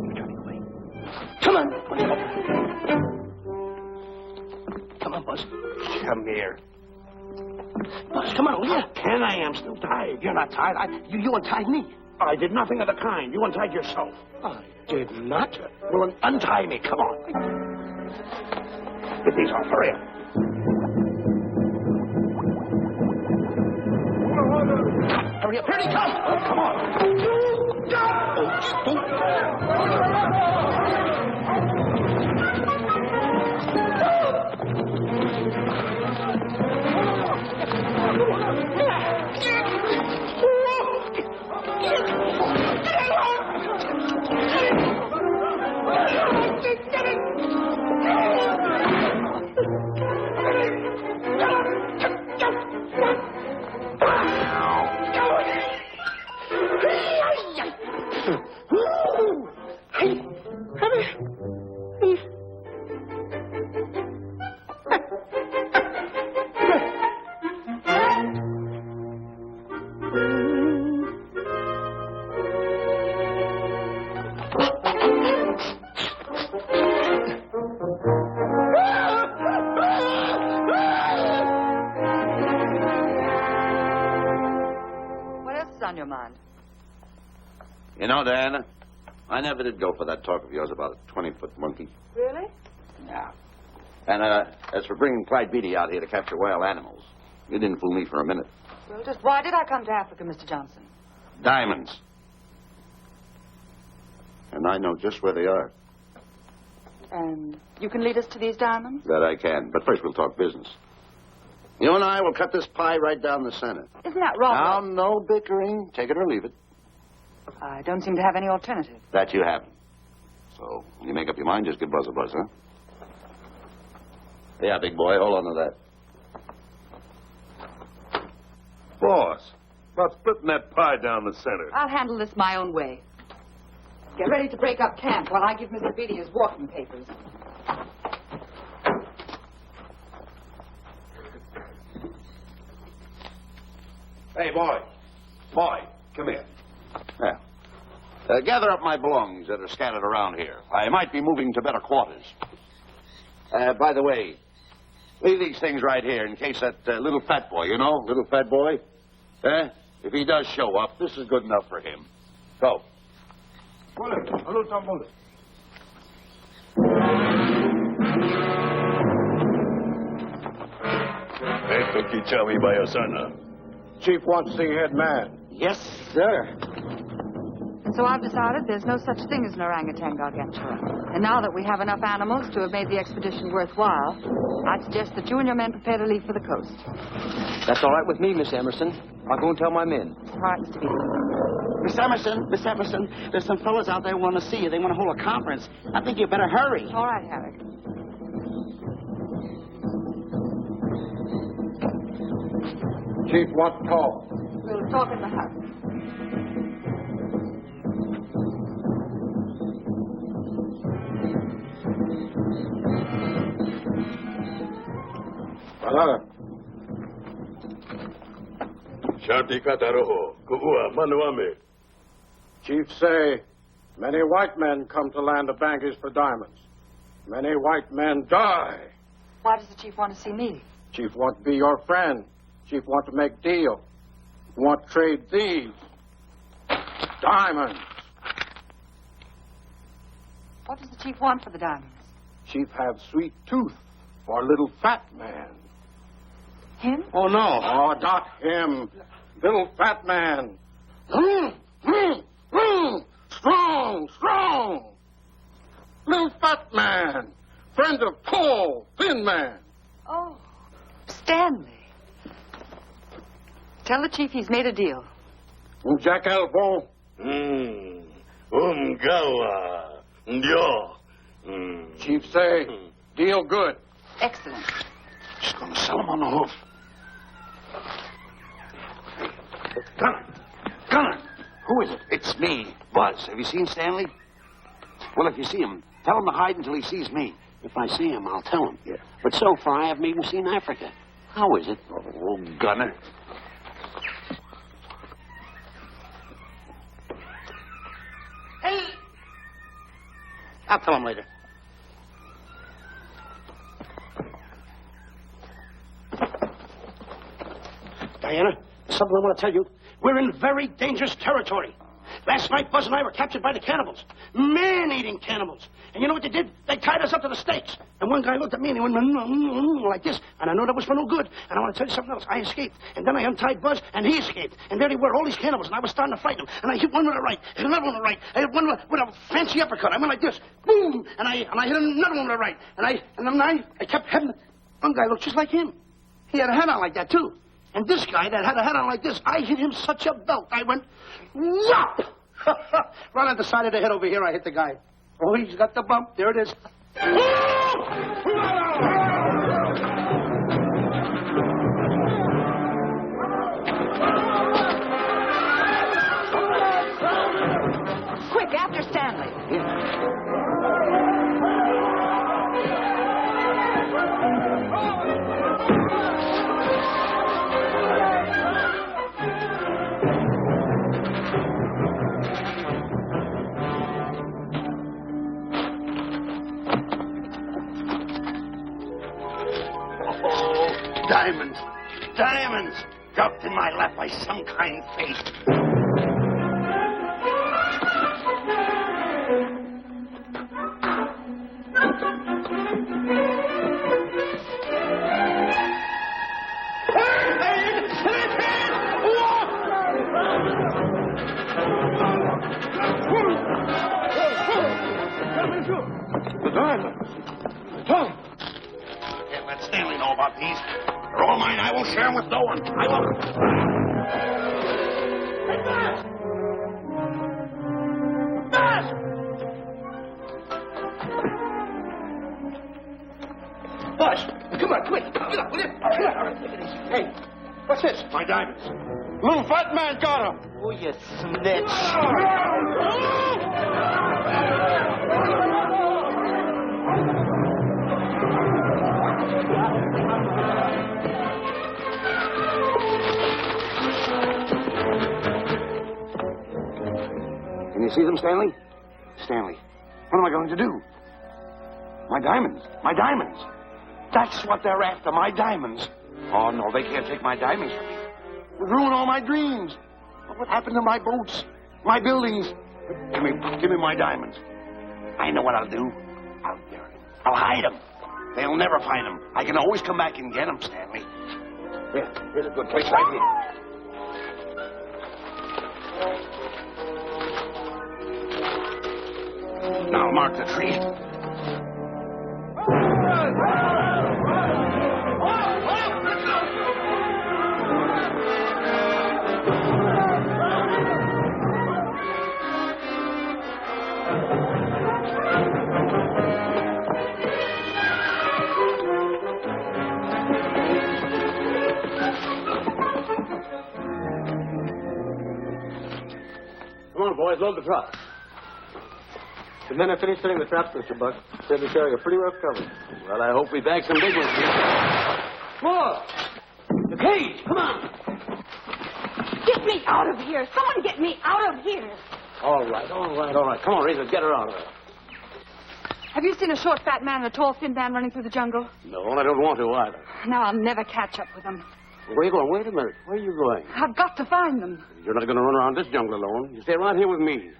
You're turning away. Come on. Come on, Buzz. Come here. Buzz, come on, will you? Can I? I'm still tied. You're not tied. You untied me. I did nothing of the kind. You untied yourself. I did not. Well, untie me. Come on. Get these off. Hurry up. Hurry up. Here he comes. Oh, come on. You know, Diana, I never did go for that talk of yours about a 20-foot monkey. Really? Yeah. And as for bringing Clyde Beatty out here to capture wild animals, you didn't fool me for a minute. Well, just why did I come to Africa, Mr. Johnson? Diamonds. And I know just where they are. And you can lead us to these diamonds? That I can. But first we'll talk business. You and I will cut this pie right down the center. Isn't that wrong? Now, no bickering. Take it or leave it. I don't seem to have any alternative. That you haven't. So, when you make up your mind, just give Buzz a buzz, huh? Yeah, big boy, hold on to that. Boss, about splitting that pie down the center. I'll handle this my own way. Get ready to break up camp while I give Mr. Beatty his walking papers. Hey, boy. Boy, come here. Yeah. Gather up my belongings that are scattered around here. I might be moving to better quarters. By the way, leave these things right here in case that little fat boy, little fat boy, if he does show up, this is good enough for him. Go. Chief wants to see head man. Yes, sir. So I've decided there's no such thing as an orangutan gargantua. And now that we have enough animals to have made the expedition worthwhile, I'd suggest that you and your men prepare to leave for the coast. That's all right with me, Miss Emerson. I'll go and tell my men. All right, Mr. Beatty. Miss Emerson, there's some fellas out there who want to see you. They want to hold a conference. I think you better hurry. All right, Harry. Chief wants to talk. We'll talk in the hut. Shanti Kataroho, Kuua, Manuame. Chief say, Many white men come to land of Bangers for diamonds. Many white men die. Why does the chief want to see me? Chief want to be your friend. Chief want to make deal. Want to trade these diamonds. What does the chief want for the diamonds? Chief have sweet tooth for little fat man. Him? Oh, no. Oh, not him. Little fat man. Strong, strong. Little fat man. Friend of tall, thin man. Oh, Stanley. Tell the chief he's made a deal. Jack Elbow. Gawa. Yo. Chief say, deal good. Excellent. Just going to sell him on the hoof. Gunner. Who is it? It's me, Buzz. Have you seen Stanley? Well, if you see him, tell him to hide until he sees me. If I see him, I'll tell him. Yeah. But so far, I haven't even seen Africa. How is it? Oh, Gunner. Hey! I'll tell him later. Diana, there's something I want to tell you. We're in very dangerous territory. Last night, Buzz and I were captured by the cannibals. Man-eating cannibals. And you know what they did? They tied us up to the stakes. And one guy looked at me and he went like this. And I know that was for no good. And I want to tell you something else. I escaped. And then I untied Buzz and he escaped. And there they were, all these cannibals. And I was starting to fight them. And I hit one with a right. Hit another one with a right. I hit one with a fancy uppercut. I went like this. Boom! And I hit another one with a right. And then I kept having... One guy looked just like him. He had a hat on like that, too. And this guy that had a hat on like this, I hit him such a belt. I went, whop! Right on the side of the head over here, I hit the guy. Oh, he's got the bump. There it is. Quick, after Stanley. Diamonds. Diamonds. Dropped in my lap by some kind fate. The diamonds. Tom. Can't let Stanley know about these. They're all mine. I won't share them with no one. I won't. Hey, Buzz! Buzz! Buzz, come on, quick. Get up, will you? Get up. Take it easy. Hey, what's this? My diamonds. Little fat man got him. Oh, you snitch. Can you see them, Stanley? Stanley, what am I going to do? My diamonds. My diamonds. That's what they're after, my diamonds. Oh, no, they can't take my diamonds from me. It would ruin all my dreams. What happened to my boats? My buildings? Give me my diamonds. I know what I'll do. I'll bury them. I'll hide them. They'll never find them. I can always come back and get them, Stanley. Here's a good place right here. Now mark the tree. Come on, boys, load the truck. The men have finished setting the traps, Mr. Buck. Said we're carrying a pretty rough cover. Well, I hope we bag some big ones here. More! The cage! Come on! Get me out of here! Someone get me out of here! All right. Come on, Razor, get her out of there. Have you seen a short, fat man and a tall, thin man running through the jungle? No, and I don't want to either. Now I'll never catch up with them. Where are you going? Wait a minute. Where are you going? I've got to find them. You're not going to run around this jungle alone. You stay right here with me.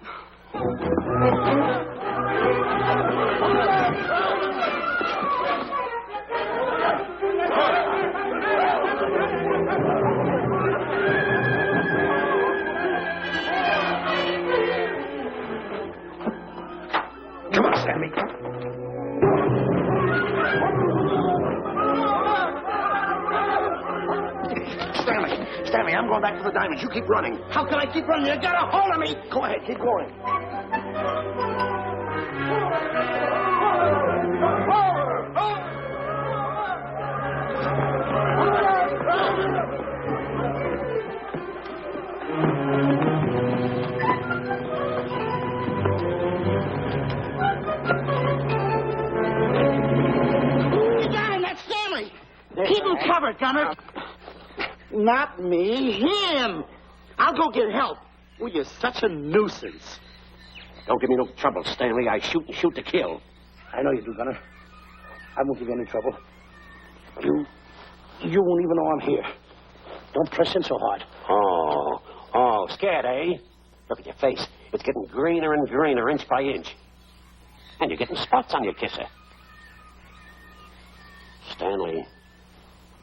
Come on, Stanley. Stanley, I'm going back to the diamonds. You keep running. How can I keep running? You got a hold of me. Go ahead, keep going. You got him. That's Stanley. Keep him covered, Gunner. Not me, him. I'll go get help. Oh, you're such a nuisance. Don't give me no trouble, Stanley. I shoot and shoot to kill. I know you do, Gunner. I won't give you any trouble. You won't even know I'm here. Don't press in so hard. Oh, scared, eh? Look at your face. It's getting greener and greener, inch by inch. And you're getting spots on your kisser. Stanley,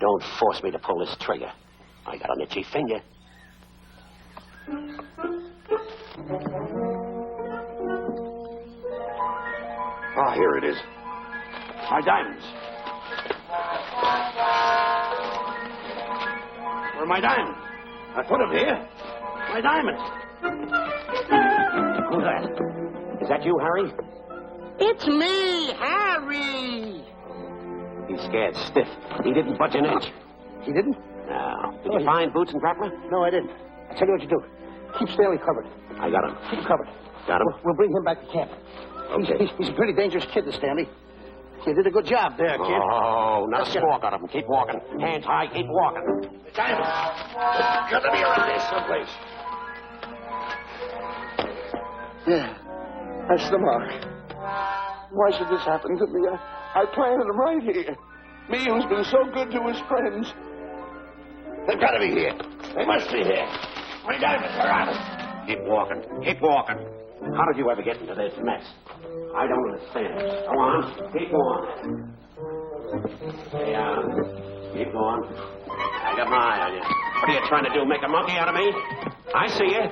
don't force me to pull this trigger. I got an itchy finger. Ah, here it is. My diamonds. Where are my diamonds? I put them here. My diamonds. Who's that? Is that you, Harry? It's me, Harry. He's scared stiff. He didn't budge an inch. He didn't? No. Did you find Boots and Grappler? No, I didn't. I'll tell you what you do. Keep Stanley covered. I got him. Keep him covered. Got him? We'll bring him back to camp. Okay. He's a pretty dangerous kid, this Stanley. You did a good job there, kid. Oh, not a squawk out of him. Keep walking. Hands high, keep walking. Diamonds. Got to be around here someplace. Yeah, that's the mark. Why should this happen to me? I planted them right here. Me, who's been so good to his friends. They've got to be here. They must be here. My diamonds are out. Keep walking. Keep walking. How did you ever get into this mess? I don't understand. Go on. Keep going. Stay on. Keep going. I got my eye on you. What are you trying to do? Make a monkey out of me? I see you.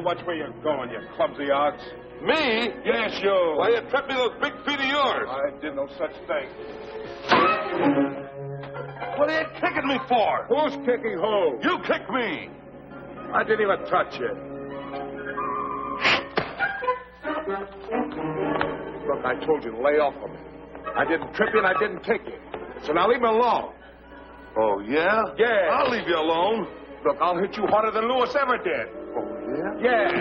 Watch where you're going, you clumsy ox. Me? Yes, you. Why, you tripped me those big feet of yours. I did no such thing. What are you kicking me for? Who's kicking who? You kicked me. I didn't even touch you. Look, I told you to lay off of me. I didn't trip you and I didn't kick you. So now leave me alone. Oh, yeah? Yeah. I'll leave you alone. Look, I'll hit you harder than Lewis ever did. Oh, yeah? Yeah.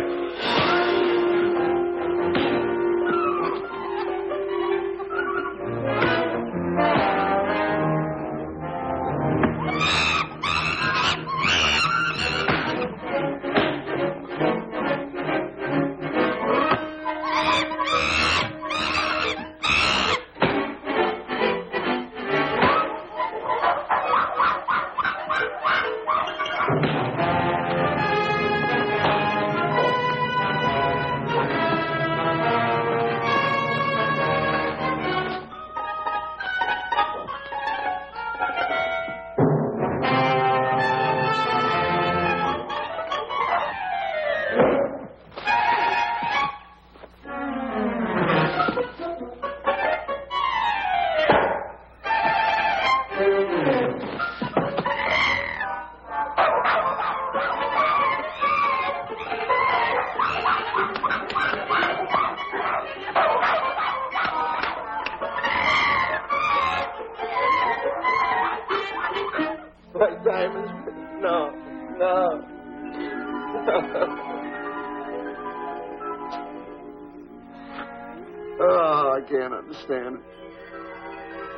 Oh, I can't understand it.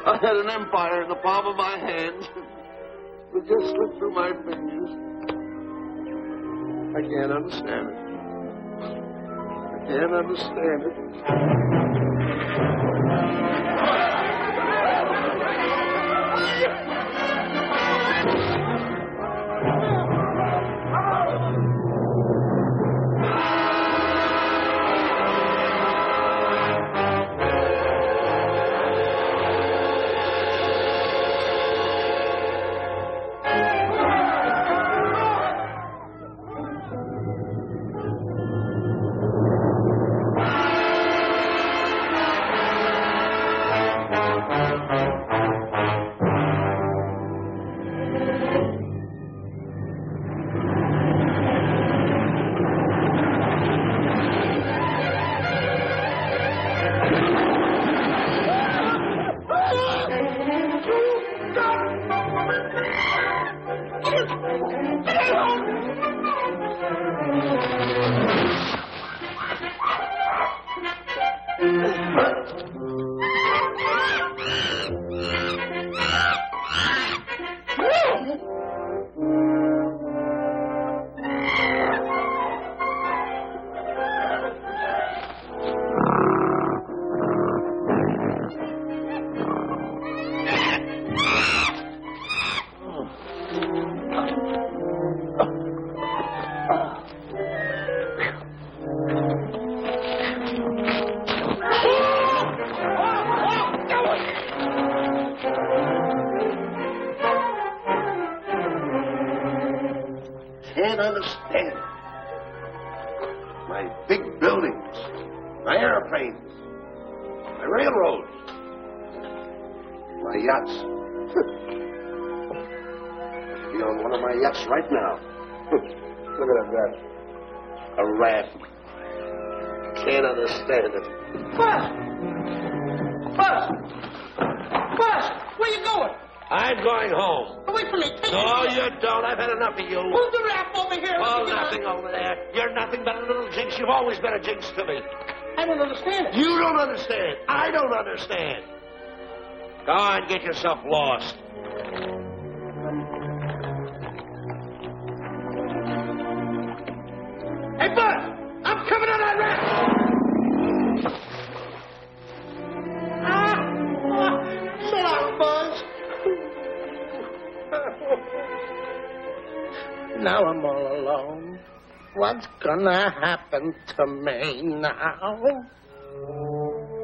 I had an empire in the palm of my hand. It just slipped through my fingers. I can't understand it. I can't understand it. Can't understand it. My big buildings, my airplanes, my railroads, my yachts. Be on one of my yachts right now. Look at that rat. A rat. Can't understand it. Buzz, where you going? I'm going home. Wait for me. No, you don't. I've had enough of you. Who's the rap over here? Oh, nothing over there. You're nothing but a little jinx. You've always been a jinx to me. I don't understand it. You don't understand. I don't understand. Go on, get yourself lost. Hey, Buzz, I'm coming on that rap. Shut up, Buzz. Now I'm all alone. What's gonna happen to me now?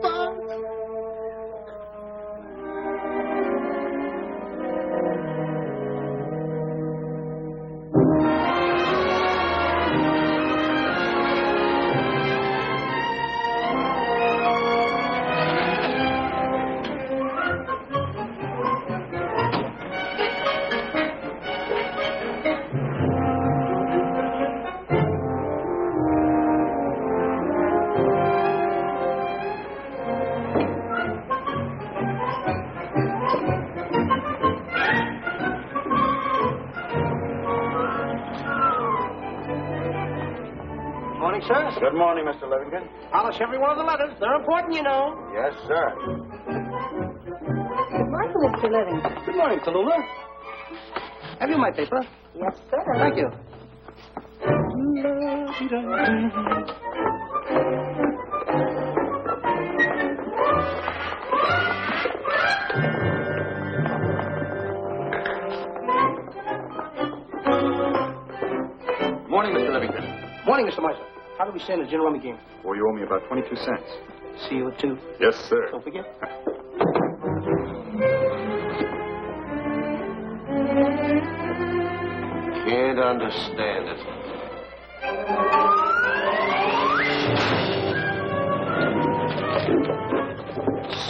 Buzz. Sir? Good morning, Mr. Livington. Polish every one of the letters. They're important, you know. Yes, sir. Good morning, Mr. Livington. Good morning, Tallulah. Have you my paper? Yes, sir. Thank you. Morning, Mr. Livington. Morning, Mr. Marshall. How do we stand the gin rummy game? Well, you owe me about 22 cents. See you at 2. Yes, sir. Don't forget. Can't understand it.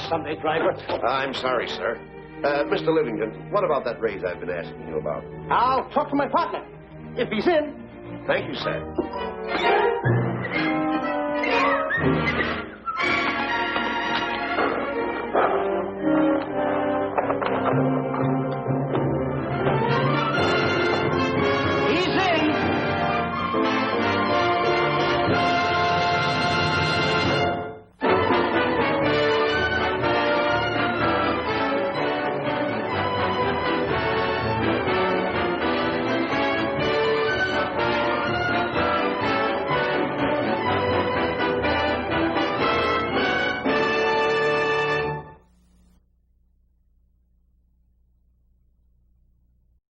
Sunday driver. I'm sorry, sir. Mr. Livington, what about that raise I've been asking you about? I'll talk to my partner. If he's in. Thank you, sir.